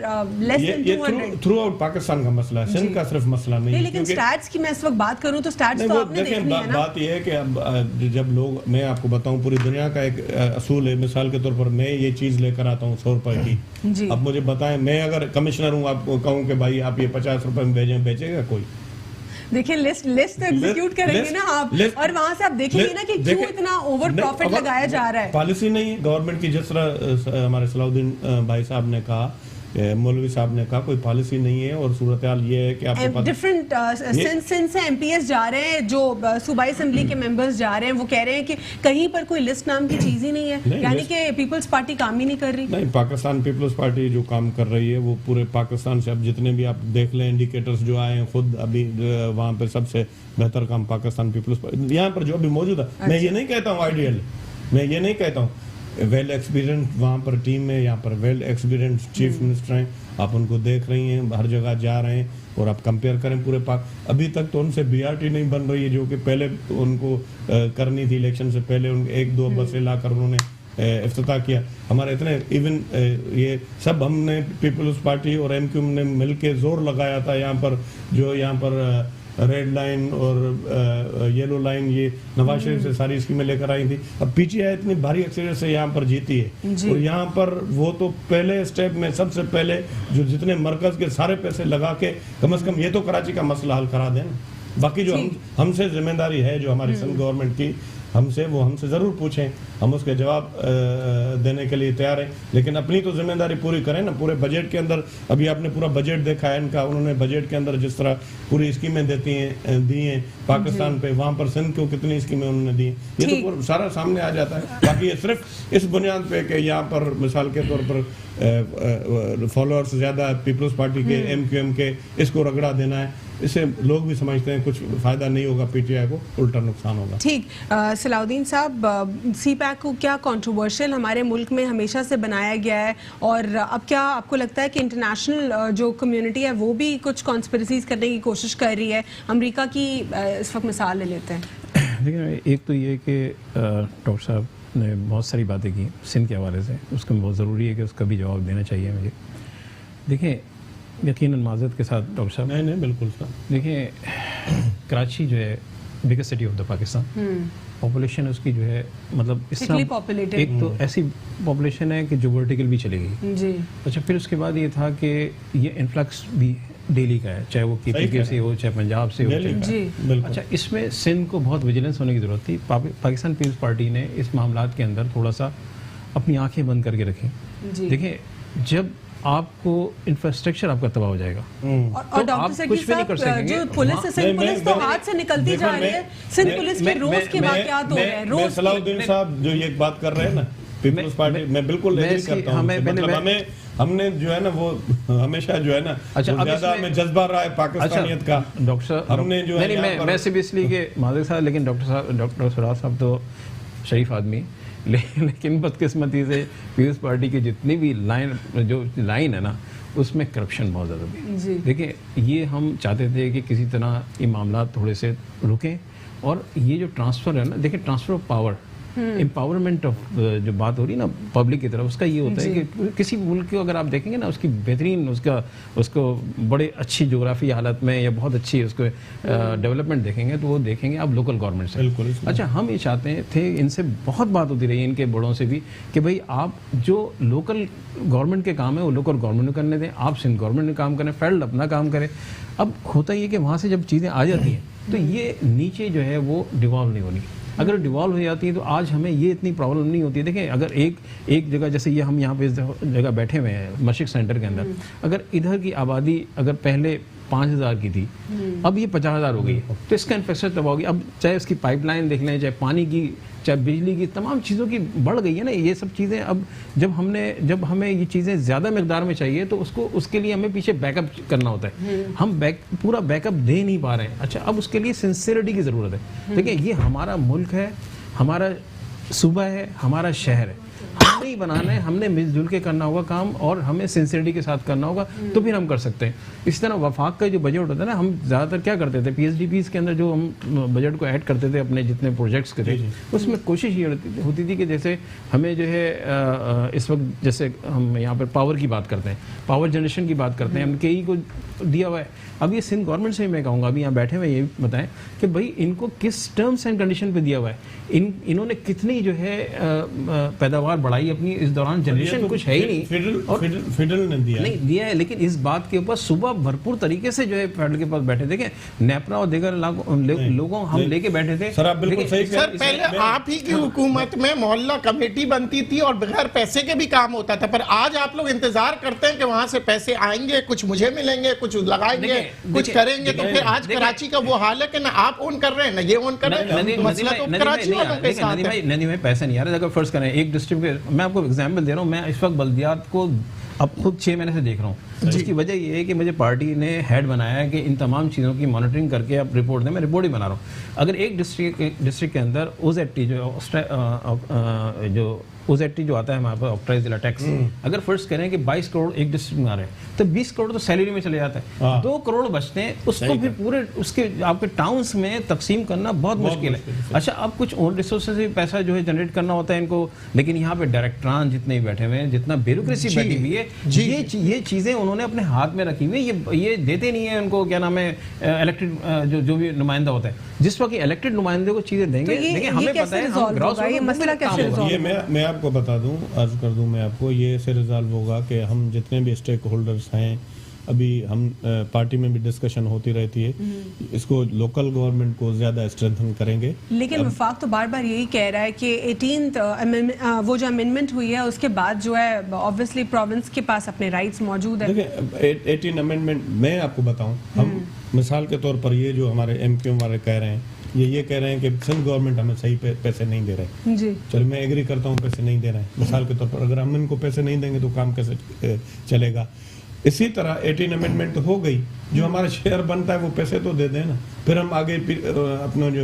less than 200। Through out Pakistan का मसला है, सिंध का सिर्फ मसला नहीं है। लेकिन स्टैट्स की मैं इस वक्त बात करूँ तो स्टैट्स तो आपने देखनी है ना। बात यह है कि अब जब लोग, मैं आपको बताऊं, पूरी दुनिया का एक असूल है, मिसाल के तौर पर मैं ये चीज लेकर आता हूँ 100 रुपए की, अब मुझे बताएं, मैं अगर कमिश्नर हूँ, आपको कहूँ कि भाई आप ये 50 रुपए में बेचेगा कोई? देखिए, लिस्ट तो एग्जीक्यूट करेंगे ना आप, और वहां से आप देखेंगे ना कि क्यों इतना ओवर प्रॉफिट लगाया जा रहा है। पॉलिसी नहीं गवर्नमेंट की, जिस तरह हमारे सलाहुद्दीन भाई साहब ने कहा, मौलवी साहब ने कहा, कोई पॉलिसी नहीं है और सूरत हाल ये है कि आपको डिफरेंट सिंध से एमपीएस जा रहे हैं, जो सूबाई असेंबली के मेंबर्स जा रहे हैं, वो कह रहे हैं कि कहीं पर कोई लिस्ट नाम की चीज ही नहीं है, यानी कि पीपल्स पार्टी काम ही नहीं कर रही। नहीं, पाकिस्तान पीपल्स पार्टी जो काम कर रही है वो पूरे पाकिस्तान से, अब जितने भी आप देख लें इंडिकेटर्स जो आए हैं, खुद अभी वहाँ पे सबसे बेहतर काम पाकिस्तान पीपल्स पार्टी यहाँ पर जो अभी मौजूद है। मैं ये नहीं कहता हूँ आइडियल, मैं ये नहीं कहता हूँ, वेल एक्सपीरियंस वहाँ पर टीम में, यहाँ पर वेल एक्सपीरियंस चीफ मिनिस्टर हैं, आप उनको देख रही हैं, हर जगह जा रहे हैं, और आप कंपेयर करें पूरे पाक, अभी तक तो उनसे बीआरटी नहीं बन रही है, जो कि पहले उनको करनी थी इलेक्शन से पहले, उन 1-2 बसें लाकर उन्होंने इफ्तिताह किया। हमारे इतने इवन ये सब हमने पीपल्स पार्टी और एमक्यूएम ने मिलके जोर लगाया था यहाँ पर, जो यहाँ पर रेड लाइन और येलो लाइन, ये नवाज शरीफ से सारी स्कीमें लेकर आई थी। अब पीटीआई इतनी भारी अक्सरियत से यहाँ पर जीती है, और यहाँ पर वो तो पहले स्टेप में सबसे पहले जो जितने मरकज के सारे पैसे लगा के कम से कम ये तो कराची का मसला हल करा दें। बाकी जो हमसे जिम्मेदारी है, जो हमारी सिंध गवर्नमेंट की, हमसे, वो हमसे ज़रूर पूछें, हम उसके जवाब देने के लिए तैयार हैं। लेकिन अपनी तो जिम्मेदारी पूरी करें ना। पूरे बजट के अंदर अभी आपने पूरा बजट देखा है इनका, उन्होंने बजट के अंदर जिस तरह पूरी स्कीमें दी हैं पाकिस्तान पे, वहाँ पर सिंध को कितनी स्कीमें उन्होंने दी, ये तो पूरा सारा सामने आ जाता है। बाकी ये सिर्फ इस बुनियाद पे कि यहाँ पर मिसाल के तौर पर फॉलोअर्स ज़्यादा पीपल्स पार्टी के, MQM के, इसको रगड़ा देना है, इससे लोग भी समझते हैं कुछ फायदा नहीं होगा, PTI को उल्टा नुकसान होगा। ठीक, सलाउद्दीन साहब, CPAC को क्या कंट्रोवर्शियल हमारे मुल्क में हमेशा से बनाया गया है, और अब क्या आपको लगता है कि इंटरनेशनल जो कम्युनिटी है वो भी कुछ कॉन्स्पिरेसीज करने की कोशिश कर रही है? अमेरिका की इस वक्त मिसाल ले लेते हैं। देखिए, एक तो ये कि डॉक्टर साहब ने बहुत सारी बातें की सिंध के हवाले से, उसका बहुत ज़रूरी है कि उसका भी जवाब देना चाहिए मुझे। देखिए, यकीनन माज़रत के साथ डॉक्टर साहब, नहीं बिल्कुल सर, देखिए कराची जो है biggest city of the Pakistan, population उसकी जो है मतलब इस तरह, एक तो ऐसी पॉपुलेशन है कि जो वर्टिकल भी चली गई जी। अच्छा, फिर उसके बाद ये था कि ये इन्फ्लक्स भी डेली का है, चाहे वो KPK से हो, चाहे पंजाब से हो। अच्छा, इसमें सिंध को बहुत विजिलेंस होने की ज़रूरत थी। पाकिस्तान पीपल्स पार्टी ने इस मामलात के अंदर थोड़ा सा अपनी आंखें बंद करके रखी। देखिए, जब आपको इंफ्रास्ट्रक्चर आपका तबाह हो जाएगा और तो आप कुछ भी नहीं कर सकेंगे। जो पुलिस, सिंध पुलिस तो हाथ से निकलती जा रही है। सिंध पुलिस के रोज के वाकयात हो रहे हैं, रोज। सलाउद्दीन साहब जो ये बात कर रहे हैं ना, पीपल्स पार्टी, मैं बिल्कुल एग्री करता हूं। मतलब हमने जो है ना वो हमेशा जो है ना, अच्छा, ज्यादा हमें जजबा रहा है पाकिस्तानियत का। डॉक्टर साहब, हमने जो है मैं सिर्फ इसलिए कि माजिद साहब, लेकिन डॉक्टर सराज साहब तो शरीफ आदमी, लेकिन बदकिस्मती से पीपल्स पार्टी की जितनी भी लाइन है ना, उसमें करप्शन बहुत ज़्यादा थी। देखिए, ये हम चाहते थे कि किसी तरह ये मामला थोड़े से रुकें, और ये जो ट्रांसफ़र है ना, देखिए transfer of power, empowerment of जो बात हो रही है ना पब्लिक की तरफ, उसका ये होता है कि किसी मुल्क को अगर आप देखेंगे ना, उसकी बेहतरीन उसको बड़े अच्छी जोग्राफी हालत में या बहुत अच्छी उसको डेवलपमेंट देखेंगे तो वो देखेंगे आप लोकल गवर्नमेंट से। अच्छा, हम ये चाहते थे, इनसे बहुत बात होती रही इनके बड़ों से भी, कि भाई आप जो लोकल गवर्नमेंट के काम है वो लोकल गवर्नमेंट को करने दें, आप सिंध गवर्नमेंट में काम करें, फेडरल अपना काम करें। अब होता ये कि वहाँ से जब चीज़ें आ जाती हैं तो ये नीचे जो है वो डिवॉल्व नहीं होनी। अगर डिवॉल्व हो जाती है तो आज हमें ये इतनी प्रॉब्लम नहीं होती है। देखें, अगर एक जगह, जैसे ये हम यहाँ पे इस जगह बैठे हुए हैं मस्जिद सेंटर के अंदर, अगर इधर की आबादी अगर पहले 5000 की थी, अब ये 50000 हो गई, तो इसका इंफ्रास्ट्रक्चर तबाह होगी। अब चाहे उसकी पाइपलाइन देख लें, चाहे पानी की, चाहे बिजली की, तमाम चीज़ों की बढ़ गई है ना ये सब चीज़ें। अब जब हमें ये चीज़ें ज़्यादा मकदार में चाहिए तो उसके लिए हमें पीछे बैकअप करना होता है। हम पूरा बैकअप दे नहीं पा रहे हैं। अच्छा, अब उसके लिए सिंसियरिटी की ज़रूरत है। देखिए, ये हमारा मुल्क है, हमारा सूबा है, हमारा शहर है, हमने ही बनाना है, हमने मिलजुल के करना होगा काम, और हमें सिंसियरिटी के साथ करना होगा, तो फिर हम कर सकते हैं। इसी तरह वफाक का जो बजट होता है ना, हम ज़्यादातर क्या करते थे, PSDPs के अंदर जो हम बजट को ऐड करते थे अपने जितने प्रोजेक्ट्स के थे, उसमें कोशिश ये होती थी कि जैसे हमें जो है इस वक्त जैसे हम यहाँ पर पावर की बात करते हैं, पावर जनरेशन की बात करते हैं, हम KE को दिया हुआ है। अब ये सिंध गवर्नमेंट से मैं कहूँगा, अभी यहाँ बैठे हुए ये बताएं कि भाई इनको किस टर्म्स एंड कंडीशन पे दिया हुआ है, इन्होंने कितनी जो है पैदावार बढ़ाई अपनी इस दौरान, जनरेशन तो कुछ है ही नहीं, और फेडरल ने दिया है। लेकिन इस बात के ऊपर सुबह भरपूर तरीके से जो है फेडरल के पास बैठे थे, नेपरा और दीगर लोगों हम लेके बैठे थे। सर, आप बिल्कुल सही सर, पहले आप ही की हुकूमत में मोहल्ला कमेटी बनती थी और बगैर पैसे के भी काम होता था, पर आज आप लोग इंतजार करते हैं कि वहां से पैसे आएंगे, कुछ मुझे मिलेंगे, कुछ लगाएंगे, कुछ करेंगे, तो फिर आज कराची का वो हाल है कि ना आप ओन कर रहे हैं ना ये ओन कर रहे हैं। मसला तो कराची वालों के साथ है। नहीं भाई, पैसा नहीं आ रहा। अगर फर्ज करें एक डिस्ट्रिक्ट, मैं आपको एग्जांपल दे रहा हूँ, मैं इस वक्त बल्दियात को अब खुद 6 महीने से देख रहा हूँ। जिसकी वजह ये है कि मुझे पार्टी ने हेड बनाया है कि इन तमाम चीज़ों की मॉनिटरिंग करके आप रिपोर्ट दें। मैं रिपोर्ट ही बना रहा हूँ। अगर एक डिस्ट्रिक्ट के अंदर OZT जो OZT जो आता है हमारे पास, ऑक्ट्राइज जिला टैक्स, अगर फर्स्ट करें कि 22 करोड़ एक डिस्ट्रिक्ट में आ रहे हैं तो 20 करोड़ तो सैलरी में चले जाता है, 2 करोड़ बचते हैं, उसको फिर पूरे उसके आपके टाउन्स में तकसीम करना बहुत मुश्किल है। अच्छा, अब कुछ ओन रिसोर्सेज से पैसा जो है जनरेट करना होता है इनको, लेकिन यहाँ पे डायरेक्टरान जितने बैठे हुए हैं, जितना ब्यूरोक्रेसी बैठी हुई है, ये चीज़ें उन्होंने अपने हाथ में रखी हुई है। ये देते नहीं है उनको, क्या नाम है, इलेक्टेड जो भी नुमाइंदा होता है, जिस वक्त इलेक्टेड नुमाइंदे को चीज़ें देंगे, लेकिन हमें पता है ये मसला कैसे मैं आपको बता दूं, अर्ज कर दूं मैं आपको, ये ऐसे रिजॉल्व होगा कि हम जितने भी स्टेक होल्डर्स हैं अभी हम पार्टी में भी डिस्कशन होती रहती है, इसको लोकल गवर्नमेंट को ज्यादा स्ट्रेंथन करेंगे। लेकिन वफाक तो बार बार यही कह रहा है कि 18th वो जो अमेंडमेंट हुई है उसके बाद जो है ऑब्वियसली प्रोविंस के पास अपने राइट्स मौजूद है। देखिए 18 अमेंडमेंट मैं आपको बताऊं, हम मिसाल के तौर पर ये जो हमारे एमक्यू वाले कह रहे हैं, ये कह रहे हैं कि सिंध गवर्नमेंट हमें सही पैसे नहीं दे रहे जी। चलो मैं एग्री करता हूँ, पैसे नहीं दे रहे हैं मिसाल के तौर पर, अगर हम इनको पैसे नहीं देंगे तो काम कैसे चलेगा। इसी तरह 18 अमेंडमेंट हो गई, जो हमारा शेयर बनता है वो पैसे तो दे देना, फिर हम आगे अपना जो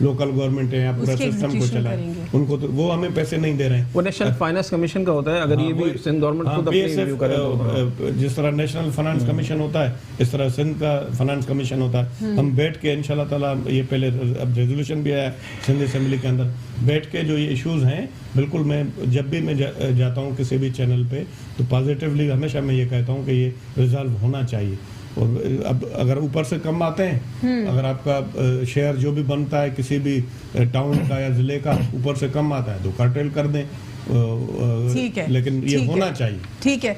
लोकल गवर्नमेंट है या पूरा सिस्टम को चलाएं, उनको तो वो हमें पैसे नहीं दे रहे हैं। वो नेशनल फाइनेंस कमीशन का होता है, अगर ये भी सिंध गवर्नमेंट खुद अपनी रिव्यू करे तो। जिस तरह नेशनल फाइनेंस कमीशन होता है इस तरह सिंध का फाइनेंस कमीशन होता है। हम बैठ के इंशाल्लाह ताला, ये पहले अब रेजोल्यूशन भी आया सिंध असेंबली के अंदर, बैठ के जो ये इश्यूज हैं, बिल्कुल मैं जब भी मैं जाता हूँ किसी भी चैनल पे तो पॉजिटिवली हमेशा मैं ये कहता हूँ कि ये रिजॉल्व होना चाहिए। और अब अगर ऊपर से कम आते हैं, अगर आपका शेयर जो भी बनता है किसी भी टाउन का या जिले का ऊपर से कम आता है तो कर्टेल कर दें, ठीक है, लेकिन ये होना चाहिए। ठीक है।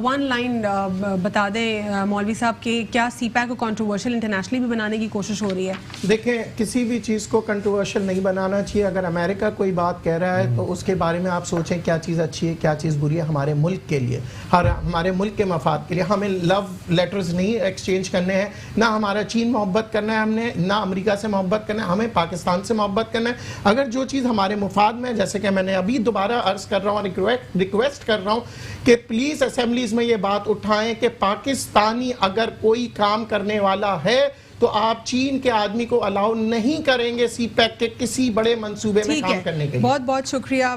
वन लाइन बता दें मौलवी साहब कि क्या सीपैक को कंट्रोवर्शियल इंटरनेशनली भी बनाने की कोशिश हो रही है? देखें, किसी भी चीज़ को कंट्रोवर्शियल नहीं बनाना चाहिए। अगर अमेरिका कोई बात कह रहा है तो उसके बारे में आप सोचें क्या चीज़ अच्छी है, क्या चीज़ बुरी है हमारे मुल्क के लिए, हमारे मुल्क के मफाद के लिए। हमें लव लेटर्स नहीं एक्सचेंज करने हैं, ना हमारा चीन मोहब्बत करना है हमने, ना अमेरिका से मोहब्बत करना है, हमें पाकिस्तान से मोहब्बत करना है। अगर जो चीज़ हमारे मुफाद में, जैसे कि मैंने अभी दोबारा अर्ज कर रहा हूँ, रिक्वेस्ट कर रहा हूँ कि प्लीज असेंबलीज में ये बात उठाएं कि पाकिस्तानी अगर कोई काम करने वाला है तो आप चीन के आदमी को अलाउ नहीं करेंगे सीपैक के किसी बड़े मंसूबे में काम करने के लिए। बहुत बहुत शुक्रिया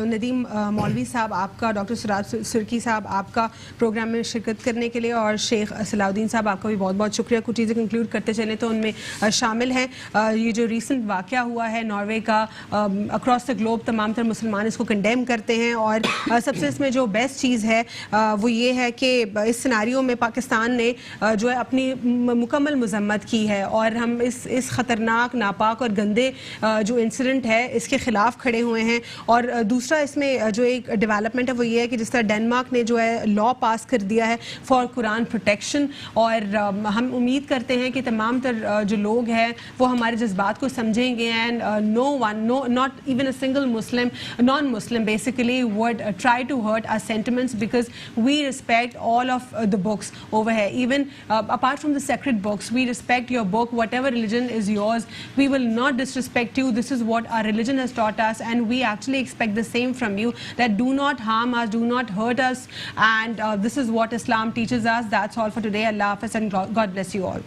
नदीम मौलवी साहब आपका, डॉक्टर सिराज सुर्की साहब आपका प्रोग्राम में शिरकत करने के लिए, और शेख सलाउद्दीन साहब आपका भी बहुत बहुत शुक्रिया। कुछ चीज़ें कंक्लूड करते चले तो उनमें शामिल हैं ये जो रिसेंट वाक़या हुआ है नॉर्वे का, अक्रॉस द ग्लोब तमाम तर मुसलमान इसको कंडेम करते हैं, और सबसे इसमें जो बेस्ट चीज़ है वो ये है कि इस सिनारियो में पाकिस्तान ने जो है अपनी मुकम्मल मजम्मत की है, और हम इस ख़तरनाक, नापाक और गंदे जो इंसिडेंट है इसके ख़िलाफ़ खड़े हुए हैं। और दूसरा इसमें जो एक डेवलपमेंट है वो ये है कि जिस तरह डेनमार्क ने जो है लॉ पास कर दिया है फॉर कुरान प्रोटेक्शन, और हम उम्मीद करते हैं कि तमाम तर जो लोग हैं वो हमारे जज्बात को समझेंगे, and not even a single Muslim, non Muslim basically would try to hurt our sentiments, because we respect all of the books over here, even apart from the sacred books, we respect your book, whatever religion is yours, we will not disrespect you. This is what our religion has taught us, and we actually expect the same from you, that do not harm us, do not hurt us, and this is what Islam teaches us. That's all for today. Allah Hafiz and God bless you all.